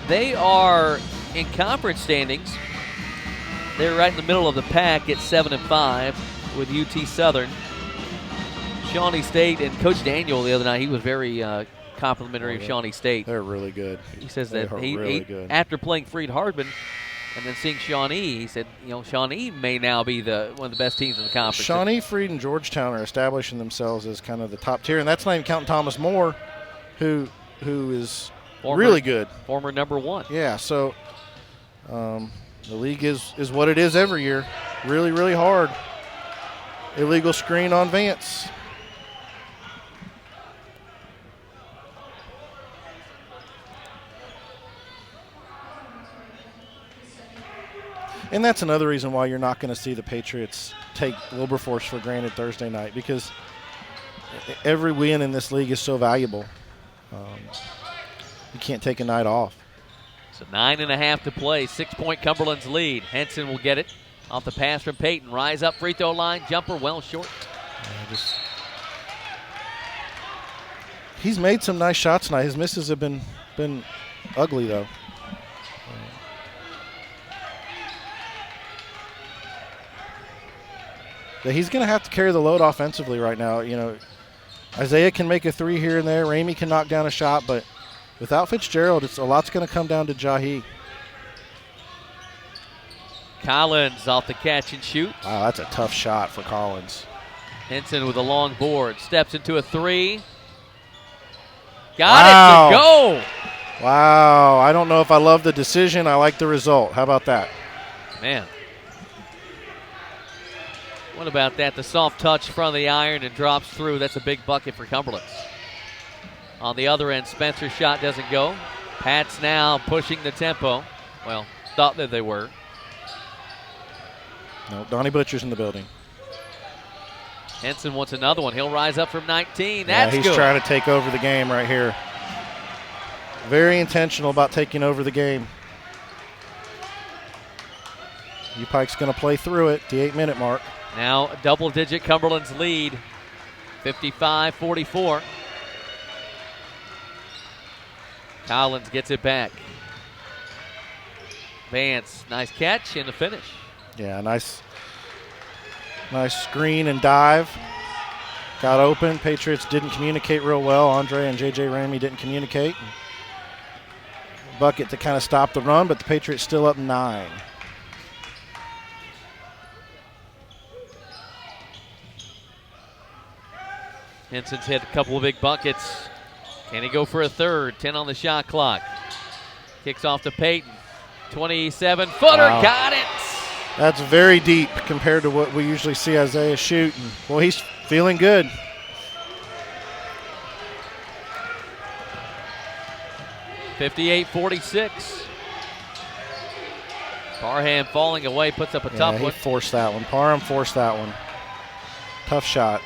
they are in conference standings. They're right in the middle of the pack at 7-5 with UT Southern. Shawnee State and Coach Daniel the other night, he was very complimentary of Shawnee State.
They're really good.
He says that he after playing Freed Hardman and then seeing Shawnee, he said, Shawnee may now be one of the best teams in the conference.
Shawnee, Freed, and Georgetown are establishing themselves as kind of the top tier, and that's not even counting Thomas More, who is really good.
Former number 1.
Yeah, so The league is what it is every year. Really, really hard. Illegal screen on Vance. And that's another reason why you're not going to see the Patriots take Wilberforce for granted Thursday night, because every win in this league is so valuable. You can't take a night off.
So 9.5 to play. 6-point Cumberland's lead. Henson will get it off the pass from Peyton. Rise up, free throw line, jumper well short.
He's made some nice shots tonight. His misses have been ugly, though. He's going to have to carry the load offensively right now. You know, Isaiah can make a three here and there. Ramey can knock down a shot, but without Fitzgerald, a lot's going to come down to Jahi.
Collins off the catch and shoot.
Wow, that's a tough shot for Collins.
Henson with a long board. Steps into a three. Got it to go.
Wow, I don't know if I love the decision. I like the result. How about that?
Man. What about that? The soft touch front of the iron and drops through. That's a big bucket for Cumberland. On the other end, Spencer's shot doesn't go. Pats now pushing the tempo. Well, thought that they were.
No, Donnie Butcher's in the building.
Henson wants another one. He'll rise up from 19. That's
he's
good.
Trying to take over the game right here. Very intentional about taking over the game. U-Pike's going to play through it, the 8-minute mark.
Now a double-digit Cumberland's lead, 55-44. Collins gets it back. Vance, nice catch and the finish.
Yeah, nice screen and dive. Got open. Patriots didn't communicate real well. Andre and J.J. Ramey didn't communicate. Bucket to kind of stop the run, but the Patriots still up 9.
Henson's hit a couple of big buckets. Can he go for a third? 10 on the shot clock. Kicks off to Peyton. 27-footer,
wow.
Got it.
That's very deep compared to what we usually see Isaiah shoot. Well, he's feeling good.
(58-46). Parham falling away, puts up a tough one.
He forced that one. Parham forced that one. Tough shot.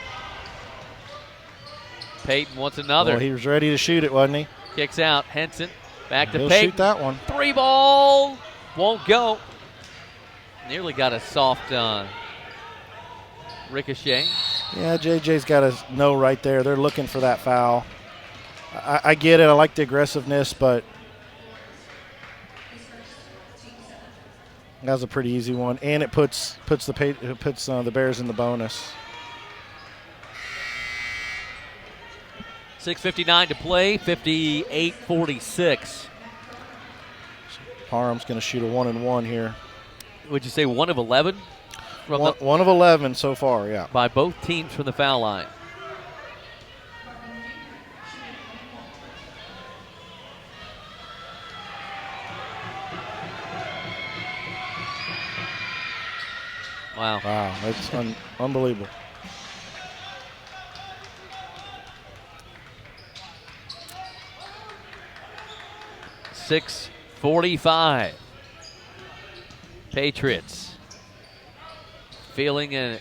Peyton wants another.
Well, he was ready to shoot it, wasn't he?
Kicks out. Henson back to
He'll
Peyton.
shoot that one.
3-ball. Won't go. Nearly got a soft ricochet.
Yeah, JJ's got a no right there. They're looking for that foul. I get it. I like the aggressiveness, but that was a pretty easy one, and it puts the Bears in the bonus.
6:59 to play. 58-46.
Parham's going to shoot a 1-and-1 here.
Would you say 1 of 11?
One of 11 so far, yeah.
By both teams from the foul line. Wow.
Wow, that's unbelievable.
.45. Patriots feeling a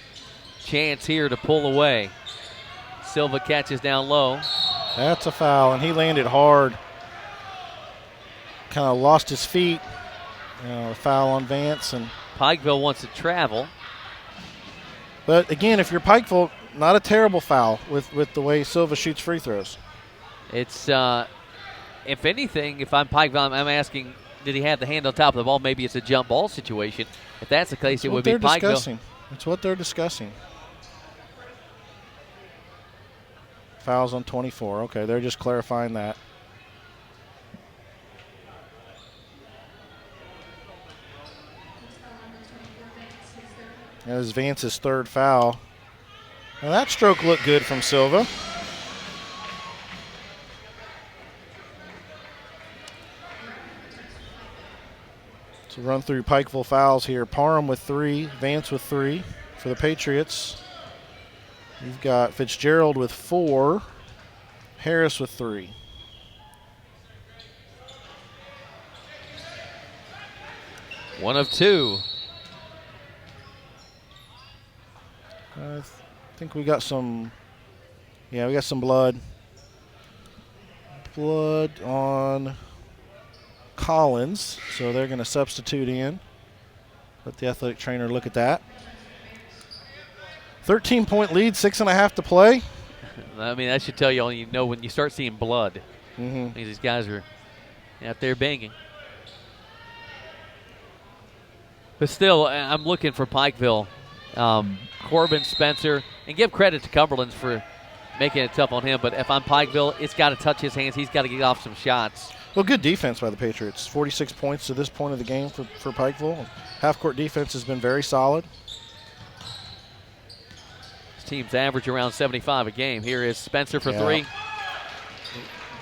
chance here to pull away. Silva catches down low.
That's a foul, and he landed hard. Kind of lost his feet. A foul on Vance. And
Pikeville wants to travel.
But again, if you're Pikeville, not a terrible foul with the way Silva shoots free throws.
It's, if anything, if I'm Pikeville, I'm asking, did he have the hand on top of the ball? Maybe it's a jump ball situation. If that's the case, it would be Pikeville.
That's what they're discussing. Fouls on 24. Okay, they're just clarifying that. That is Vance's third foul. Now that stroke looked good from Silva. So run through Pikeville fouls here. Parham with 3, Vance with 3 for the Patriots. You've got Fitzgerald with 4, Harris with 3.
One of 2.
I think we got some, we got some blood. Blood on Collins, so they're going to substitute in. Let the athletic trainer look at that. 13-point lead, 6.5 to play.
I mean, that should tell you all you know when you start seeing blood. These guys are out there banging. But still, I'm looking for Pikeville. Corbin, Spencer, and give credit to Cumberlands for making it tough on him. But if I'm Pikeville, it's got to touch his hands. He's got to get off some shots.
Well, good defense by the Patriots. 46 points to this point of the game for Pikeville. Half-court defense has been very solid.
This team's average around 75 a game. Here is Spencer for 3.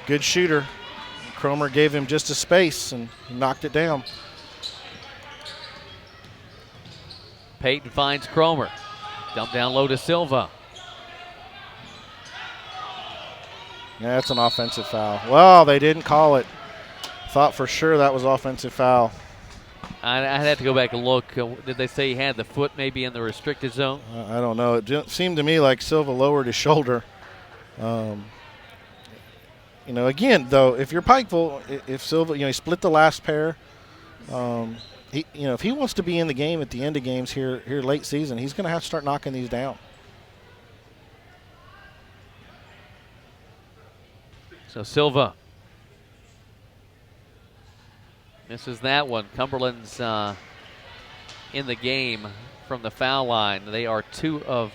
Good shooter. Cromer gave him just a space and knocked it down.
Peyton finds Cromer. Dump down low to Silva.
Yeah, that's an offensive foul. Well, they didn't call it. Thought for sure that was offensive foul.
I'd have to go back and look. Did they say he had the foot maybe in the restricted zone?
I don't know. It seemed to me like Silva lowered his shoulder. Again, though, if you're Pikeville, if Silva, he split the last pair. If he wants to be in the game at the end of games here late season, he's going to have to start knocking these down.
So Silva misses that one. Cumberland's in the game from the foul line. They are 2 of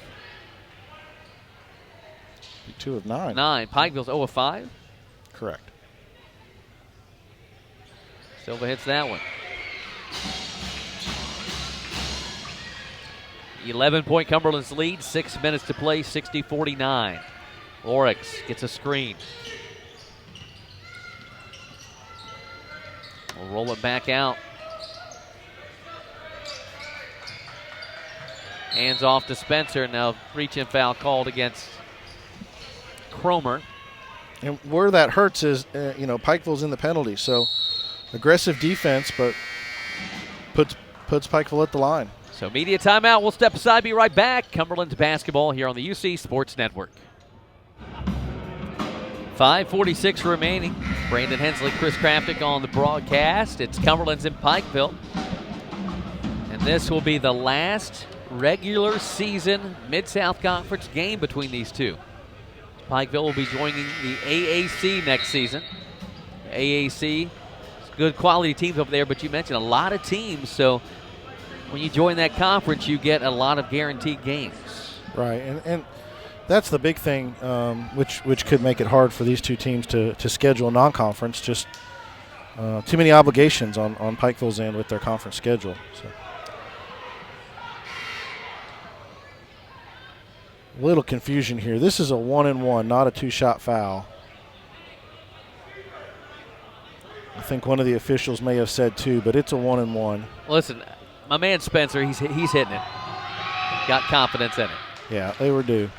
9.
Pikeville's 0 of 5.
Correct.
Silva hits that one. 11-point Cumberland's lead, 6 minutes to play, 60-49. Oryx gets a screen. We'll roll it back out. Hands off to Spencer. Now reach-in foul called against Cromer.
And where that hurts is, Pikeville's in the penalty, so aggressive defense, but puts Pikeville at the line.
So media timeout. We'll step aside, be right back. Cumberland's basketball here on the UC Sports Network. 5:46 remaining. Brandon Hensley, Chris Kraftic on the broadcast. It's Cumberland's in Pikeville. And this will be the last regular season Mid-South Conference game between these two. Pikeville will be joining the AAC next season. AAC, good quality teams over there, but you mentioned a lot of teams, so when you join that conference, you get a lot of guaranteed games.
Right, and that's the big thing, which could make it hard for these two teams to schedule non-conference. Just too many obligations on Pikeville's end with their conference schedule. So. A little confusion here. This is a 1-and-1, not a 2-shot foul. I think one of the officials may have said 2, but it's a 1-and-1.
Listen, my man Spencer, he's hitting it. Got confidence in it.
Yeah, they were due.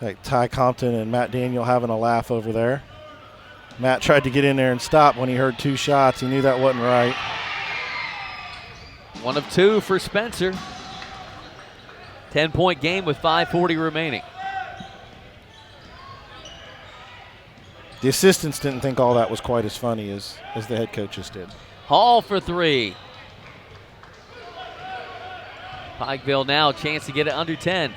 Like Ty Compton and Matt Daniel having a laugh over there. Matt tried to get in there and stop when he heard 2 shots. He knew that wasn't right.
1 of 2 for Spencer. 10-point game with 5:40 remaining.
The assistants didn't think all that was quite as funny as the head coaches did.
Hall for 3. Pikeville now a chance to get it under 10.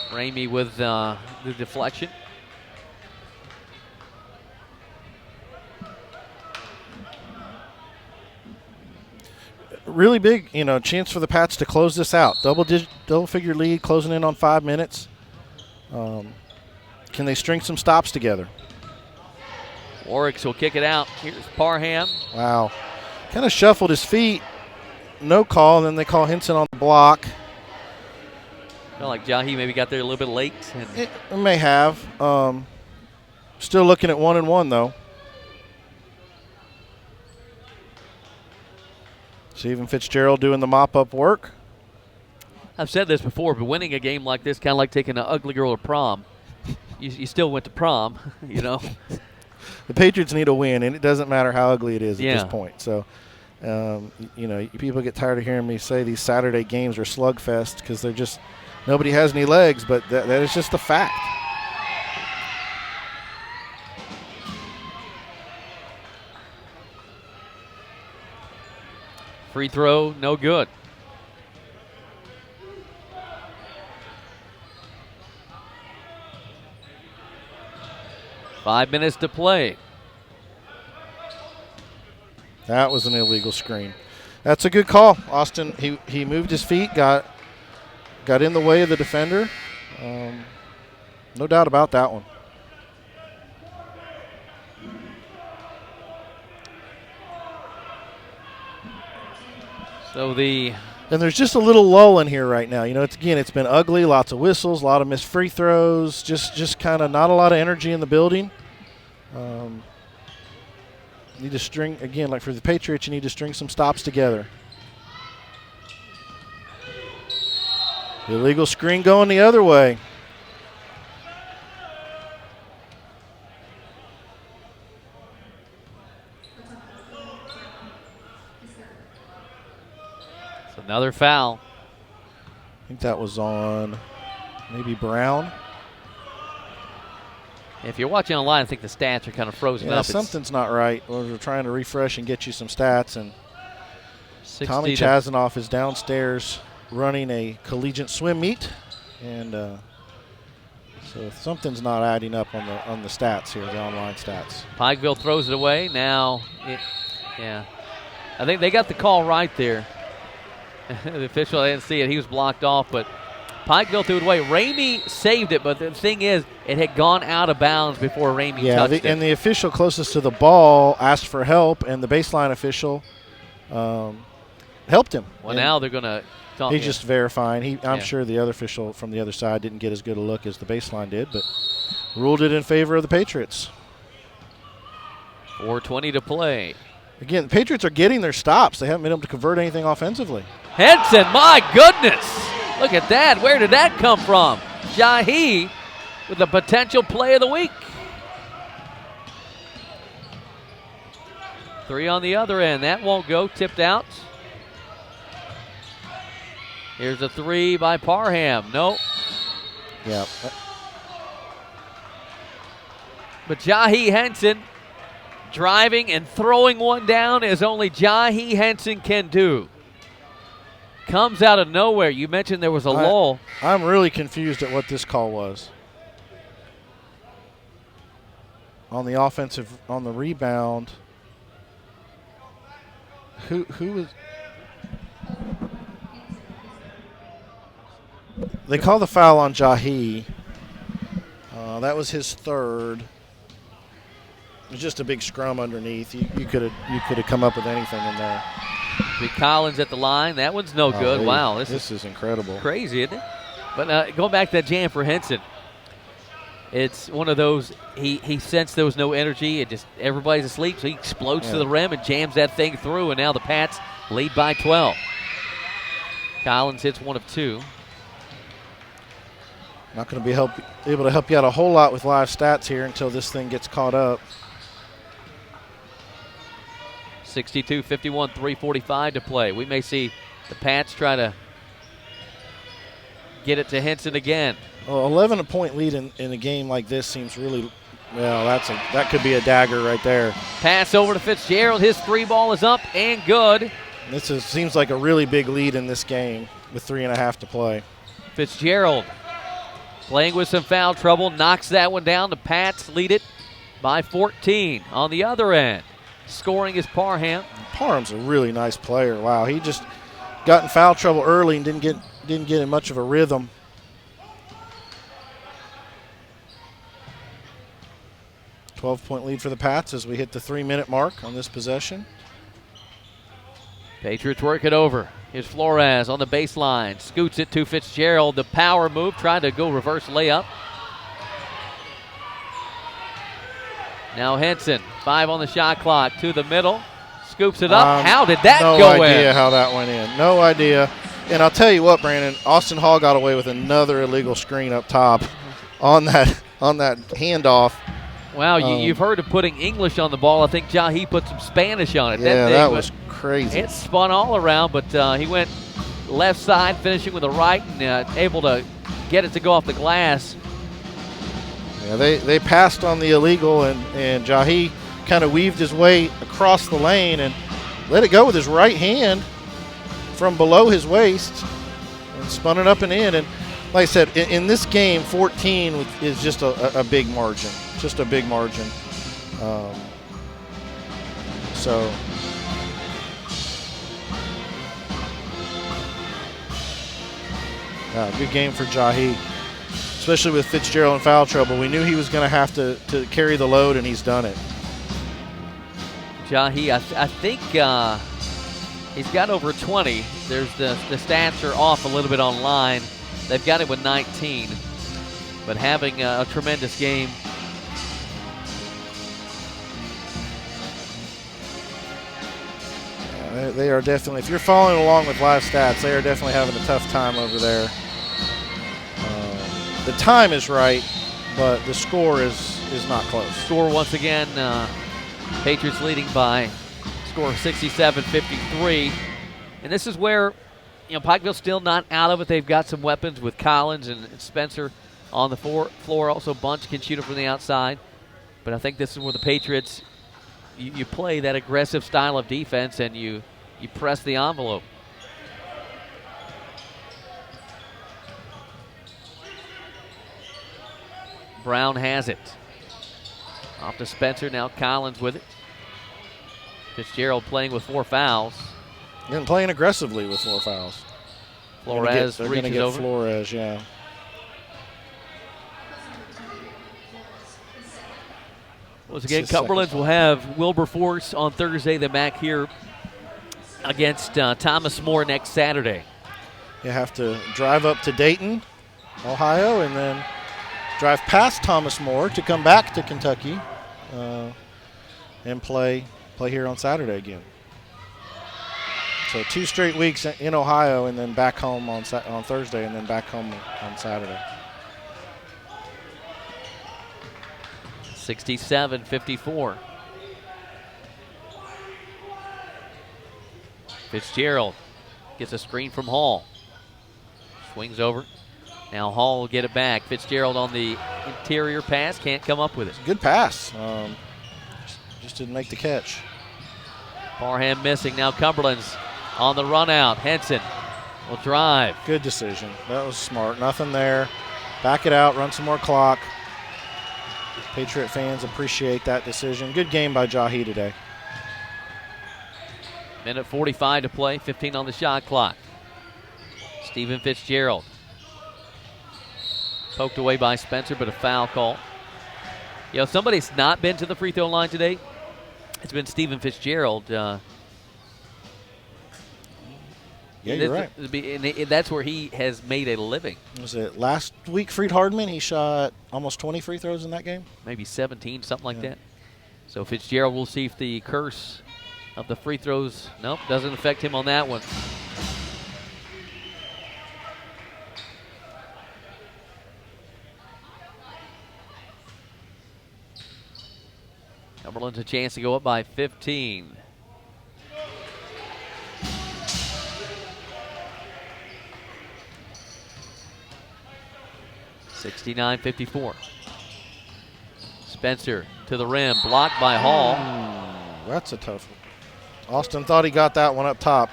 Ramey with the deflection.
Really big, chance for the Pats to close this out. Double-figure lead, closing in on 5 minutes. Can they string some stops together?
Oryx will kick it out. Here's Parham.
Wow. Kind of shuffled his feet. No call, and then they call Henson on the block.
Felt like Jahi maybe got there a little bit late.
It may have. Still looking at 1-1 though. Stephen Fitzgerald doing the mop-up work.
I've said this before, but winning a game like this, kind of like taking an ugly girl to prom. You still went to prom, you know.
The Patriots need a win, and it doesn't matter how ugly it is at
Yeah.
this point. So, you know, people get tired of hearing me say these Saturday games are slugfest because they're just nobody has any legs, but that is just a fact.
Free throw, no good. Five minutes to play.
That was an illegal screen. That's a good call. Austin, he moved his feet, got in the way of the defender. No doubt about that one.
So
And there's just a little lull in here right now. You know, it's been ugly, lots of whistles, a lot of missed free throws, just kind of not a lot of energy in the building. Need to string, again, like for the Patriots, you need to string some stops together. Illegal screen going the other way.
it's another foul.
I think that was on maybe Brown.
If you're watching online, I think the stats are kind of frozen
Yeah,
up.
something's not right. We're trying to refresh and get you some stats, and
60
Tommy
to-
Chazanoff is downstairs running a collegiate swim meet, and so something's not adding up on the stats here, the online stats.
Pikeville throws it away. Now, yeah. I think they got the call right there. The official, I didn't see it. He was blocked off, but Pikeville threw it away. Ramey saved it, but the thing is, it had gone out of bounds before Ramey touched it.
And the official closest to the ball asked for help, and the baseline official helped him.
Well,
and
now they're going to talk.
he's just verifying. I'm
Yeah.
sure the other official from the other side didn't get as good a look as the baseline did, but ruled it in favor of the Patriots.
4:20 to play.
Again, the Patriots are getting their stops. They haven't been able to convert anything offensively.
Henson, my goodness. Look at that. Where did that come from? Jahi with the potential play of the week. 3 on the other end. That won't go. Tipped out. Here's a 3 by Parham. Nope.
Yeah.
But Jahi Henson driving and throwing one down as only Jahi Henson can do. Comes out of nowhere. You mentioned there was a lull.
I'm really confused at what this call was. On the offensive, on the rebound. Who was? They call the foul on Jahi. That was his third. It was just a big scrum underneath. You could have come up with anything in there.
Big Collins at the line. That one's no good. Wow,
this is incredible.
Crazy, isn't it? But going back to that jam for Henson, it's one of those. He sensed there was no energy. It just everybody's asleep, so he explodes to the rim and jams that thing through. And now the Pats lead by 12. Collins hits 1 of 2.
Not going to be able to help you out a whole lot with live stats here until this thing gets caught up.
62-51, 3:45 to play. We may see the Pats try to get it to Henson again.
Well, 11-point lead in a game like this seems really well. That could be a dagger right there.
Pass over to Fitzgerald. His 3 ball is up and good.
Seems like a really big lead in this game with 3.5 to play.
Fitzgerald playing with some foul trouble, knocks that one down. The Pats lead it by 14. On the other end, scoring is Parham.
Parham's a really nice player. Wow, he just got in foul trouble early and didn't get in much of a rhythm. A 12-point lead for the Pats as we hit the 3-minute mark on this possession.
Patriots work it over. Here's Flores on the baseline. Scoots it to Fitzgerald. The power move. Tried to go reverse layup. Now Henson, 5 on the shot clock, to the middle, scoops it up. How did that go in?
No idea how that went in. No idea. And I'll tell you what, Brandon, Austin Hall got away with another illegal screen up top on that handoff.
Wow, you've heard of putting English on the ball. I think Jahi put some Spanish on it.
Yeah, that was crazy.
It spun all around, but he went left side, finishing with the right, and able to get it to go off the glass.
Yeah, they passed on the illegal, and Jahi kind of weaved his way across the lane and let it go with his right hand from below his waist and spun it up and in. And like I said, in this game, 14 is just a big margin, just a big margin. Good game for Jahi, especially with Fitzgerald in foul trouble. We knew he was going to have to carry the load, and he's done it.
Jahi, I think he's got over 20. There's the stats are off a little bit online. They've got him with 19, but having a tremendous game.
They are definitely, if you're following along with live stats, they are definitely having a tough time over there. The time is right, but the score is not close.
Score once again, Patriots leading by score 67-53. And this is where, Pikeville's still not out of it. They've got some weapons with Collins and Spencer on the floor. Also, Bunch can shoot it from the outside. But I think this is where the Patriots, you play that aggressive style of defense and you press the envelope. Brown has it. Off to Spencer, now Collins with it. Fitzgerald playing with 4 fouls.
And playing aggressively with 4 fouls.
Flores
they're going to get
over.
Flores, yeah.
Once again, Cumberlands will have Wilberforce on Thursday. They're back here against Thomas More next Saturday.
You have to drive up to Dayton, Ohio, and then drive past Thomas More to come back to Kentucky and play here on Saturday again. So 2 straight weeks in Ohio, and then back home on Thursday, and then back home on Saturday.
67-54. Fitzgerald gets a screen from Hall. Swings over. Now Hall will get it back. Fitzgerald on the interior pass. Can't come up with it.
Good pass. Just didn't make the catch.
Parham missing. Now Cumberland's on the run out. Henson will drive.
Good decision. That was smart. Nothing there. Back it out. Run some more clock. Patriot fans appreciate that decision. Good game by Jahi today.
Minute 45 to play. 15 on the shot clock. Stephen Fitzgerald. Poked away by Spencer, but a foul call. Somebody's not been to the free throw line today. It's been Stephen Fitzgerald.
Yeah, you're right.
And that's where he has made a living.
Was it last week, Freed Hardman? He shot almost 20 free throws in that game?
Maybe 17, something like that. So Fitzgerald, will see if the curse of the free throws, nope, doesn't affect him on that one. Cumberland's a chance to go up by 15. (69-54). Spencer to the rim, blocked by Hall.
That's a tough one. Austin thought he got that one up top.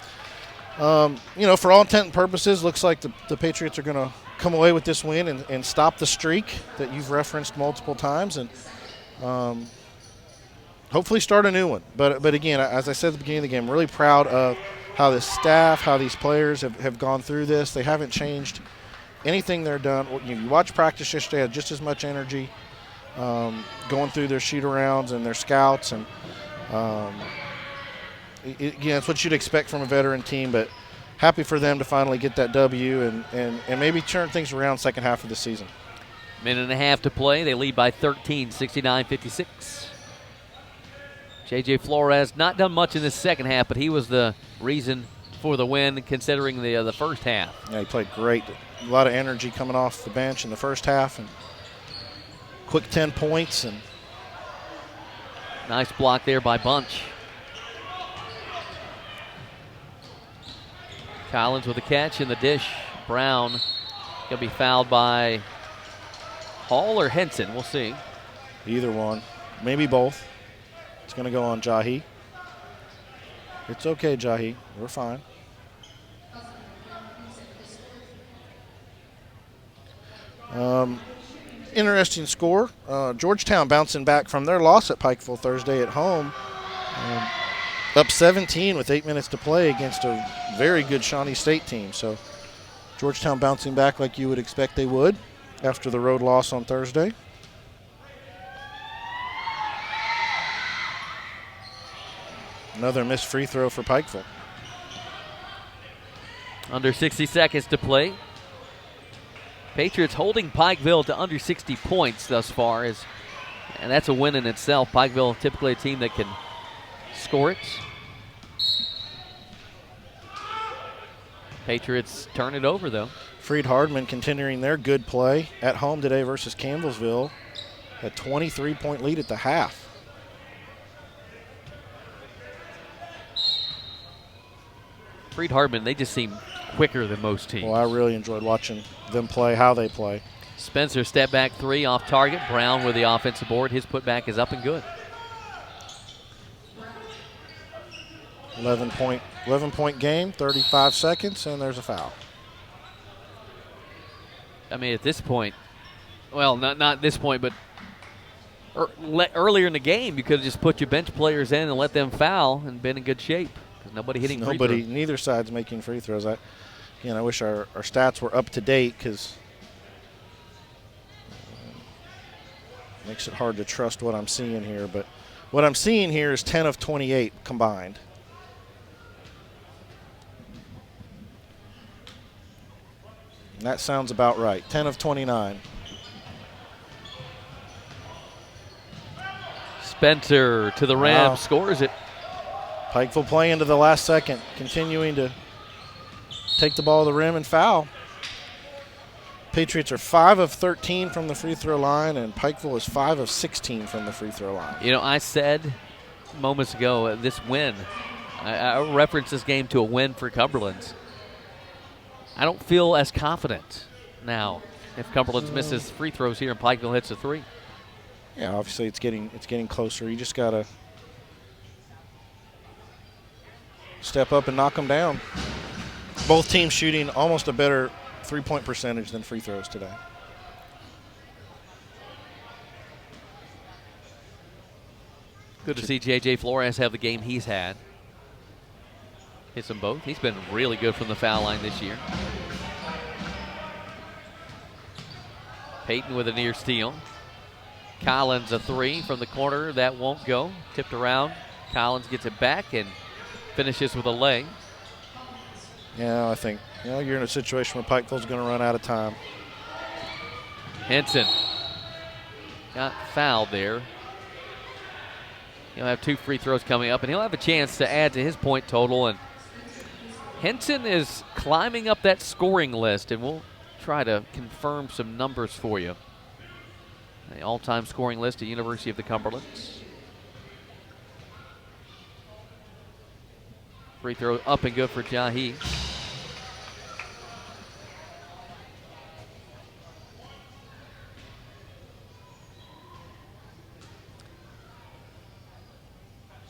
For all intent and purposes, looks like the Patriots are going to come away with this win and stop the streak that you've referenced multiple times, and hopefully start a new one. But again, as I said at the beginning of the game, really proud of how the staff, how these players have gone through this. They haven't changed anything they're done. You watch practice yesterday, had just as much energy going through their shoot-arounds and their scouts. And, it's what you'd expect from a veteran team, but happy for them to finally get that W and maybe turn things around second half of the season.
Minute and a half to play. They lead by 13, 69-56. J.J. Flores not done much in the second half, but he was the reason for the win considering the first half.
Yeah, he played great. A lot of energy coming off the bench in the first half, and quick 10 points. And
nice block there by Bunch. Collins with a catch in the dish. Brown going to be fouled by Hall or Henson. We'll see.
Either one. Maybe both. It's going to go on Jahi. It's okay, Jahi. We're fine. Interesting score. Georgetown bouncing back from their loss at Pikeville Thursday at home. Up 17 with 8 minutes to play against a very good Shawnee State team. So Georgetown bouncing back like you would expect they would after the road loss on Thursday. Another missed free throw for Pikeville.
Under 60 seconds to play. Patriots holding Pikeville to under 60 points thus far, and that's a win in itself. Pikeville typically a team that can score it. Patriots turn it over, though.
Freed Hardman continuing their good play at home today versus Campbellsville. A 23-point lead at the half.
Freed Hardman, they just seem quicker than most teams.
Well, I really enjoyed watching them play, how they play.
Spencer step back three off target. Brown with the offensive board. His putback is up and good.
11-point game, 35 seconds, and there's a foul.
I mean, at this point, well, not this point, but earlier in the game, you could have just put your bench players in and let them foul and been in good shape. Because nobody hitting free throws.
Neither side's making free throws. I wish our stats were up to date because it makes it hard to trust what I'm seeing here. But what I'm seeing here is 10 of 28 combined. And that sounds about right. 10 of 29.
Spencer to the rim,
Wow.
scores it.
Pikeville playing to the last second, continuing to take the ball to the rim and foul. Patriots are 5 of 13 from the free throw line, and Pikeville is 5 of 16 from the free throw line.
You know, I said moments ago, this win, I referenced this game to a win for Cumberlands. I don't feel as confident now if Cumberlands misses free throws here and Pikeville hits a three.
Yeah, obviously it's getting closer. You just got to step up and knock them down. Both teams shooting almost a better three-point percentage than free throws today.
Good to see J.J. Flores have the game he's had. Hits them both. He's been really good from the foul line this year. Payton with a near steal. Collins a three from the corner. That won't go. Tipped around. Collins gets it back and finishes with a lay.
Yeah, I think you're in a situation where Pikeville's going to run out of time.
Henson got fouled there. He'll have 2 free throws coming up, and he'll have a chance to add to his point total. And Henson is climbing up that scoring list, and we'll try to confirm some numbers for you. The all-time scoring list at University of the Cumberlands. Free throw up and good for Jahi.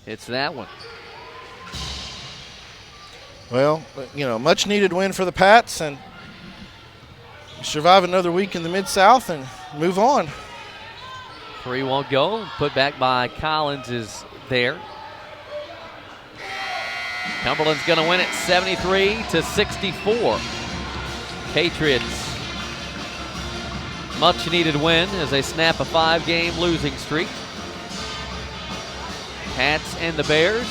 It's that one.
Well, much needed win for the Pats, and survive another week in the Mid-South and move on.
Three won't go. Put back by Collins is there. Cumberland's going to win it 73-64. Patriots, much needed win as they snap a 5-game losing streak. Pats and the Bears.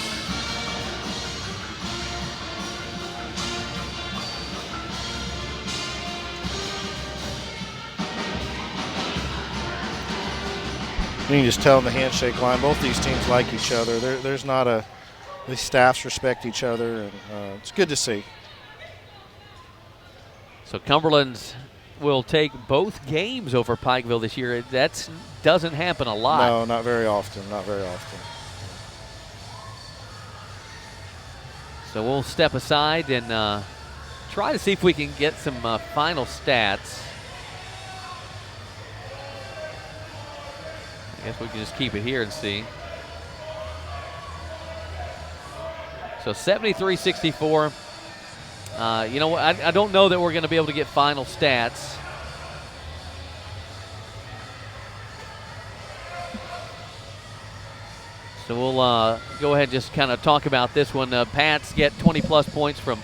You can just tell in the handshake line, both these teams like each other. There's not a – the staffs respect each other, and it's good to see.
So Cumberlands will take both games over Pikeville this year. That doesn't happen a lot.
No, not very often. Not very often.
So we'll step aside and try to see if we can get some final stats. I guess we can just keep it here and see. So 73-64. You know what? I don't know that we're going to be able to get final stats. So we'll go ahead and just kind of talk about this one. Pats get 20-plus points from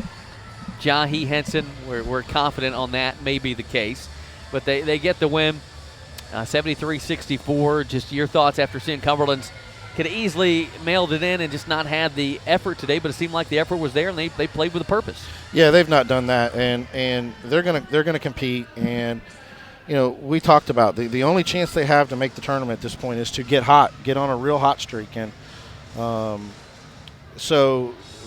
Jahi Henson. We're confident on that may be the case. But they get the win, 73-64. Just your thoughts after seeing Cumberlands could have easily mailed it in and just not had the effort today, but it seemed like the effort was there and they played with a purpose.
Yeah, they've not done that, and they're gonna compete. And you know, we talked about the only chance they have to make the tournament at this point is to get hot, get on a real hot streak. And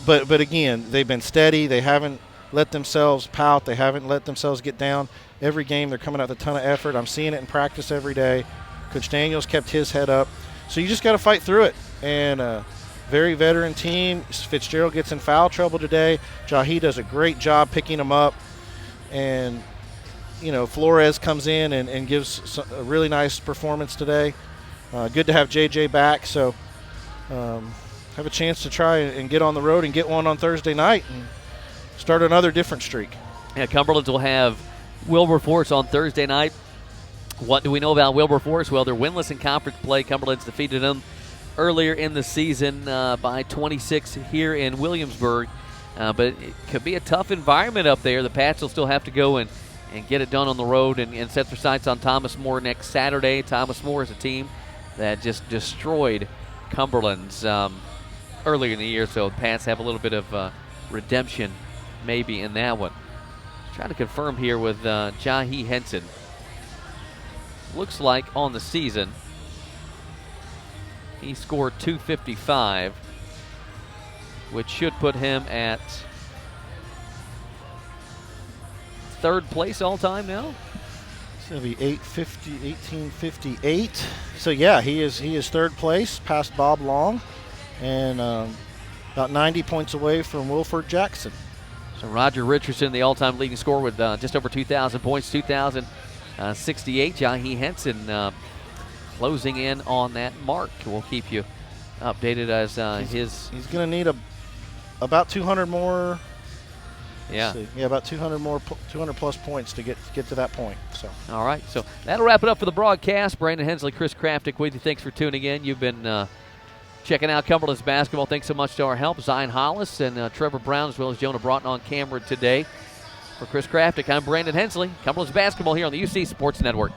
but again, they've been steady. They haven't let themselves pout. They haven't let themselves get down. Every game they're coming out with a ton of effort. I'm seeing it in practice every day. Coach Daniels kept his head up. So you just got to fight through it. And very veteran team. Fitzgerald gets in foul trouble today. Jahi does a great job picking him up. And, you know, Flores comes in and gives a really nice performance today. Good to have JJ back. So have a chance to try and get on the road and get one on Thursday night and start another different streak.
Yeah, Cumberlands will have Wilberforce on Thursday night. What do we know about Wilberforce? Well, they're winless in conference play. Cumberlands defeated them earlier in the season by 26 here in Williamsburg. But it could be a tough environment up there. The Pats will still have to go and get it done on the road and set their sights on Thomas More next Saturday. Thomas More is a team that just destroyed Cumberlands earlier in the year, so the Pats have a little bit of redemption maybe in that one. Trying to confirm here with Jahi Henson. Looks like on the season he scored 255, which should put him at third place all time now.
It's going to be 1858. So yeah, he is third place, past Bob Long, and about 90 points away from Wilford Jackson.
So Roger Richardson, the all-time leading scorer with just over 2,000 points, 2,068. Jahi Henson closing in on that mark. We'll keep you updated as
He's going to need about 200 more.
Yeah.
About 200 plus points to get to that point. So.
All right. So that'll wrap it up for the broadcast. Brandon Hensley, Chris Kraftic with you. Thanks for tuning in. You've been checking out Cumberlands basketball. Thanks so much to our help, Zion Hollis and Trevor Brown, as well as Jonah Broughton on camera today. For Chris Kraftic, I'm Brandon Hensley. Cumberlands basketball here on the UC Sports Network.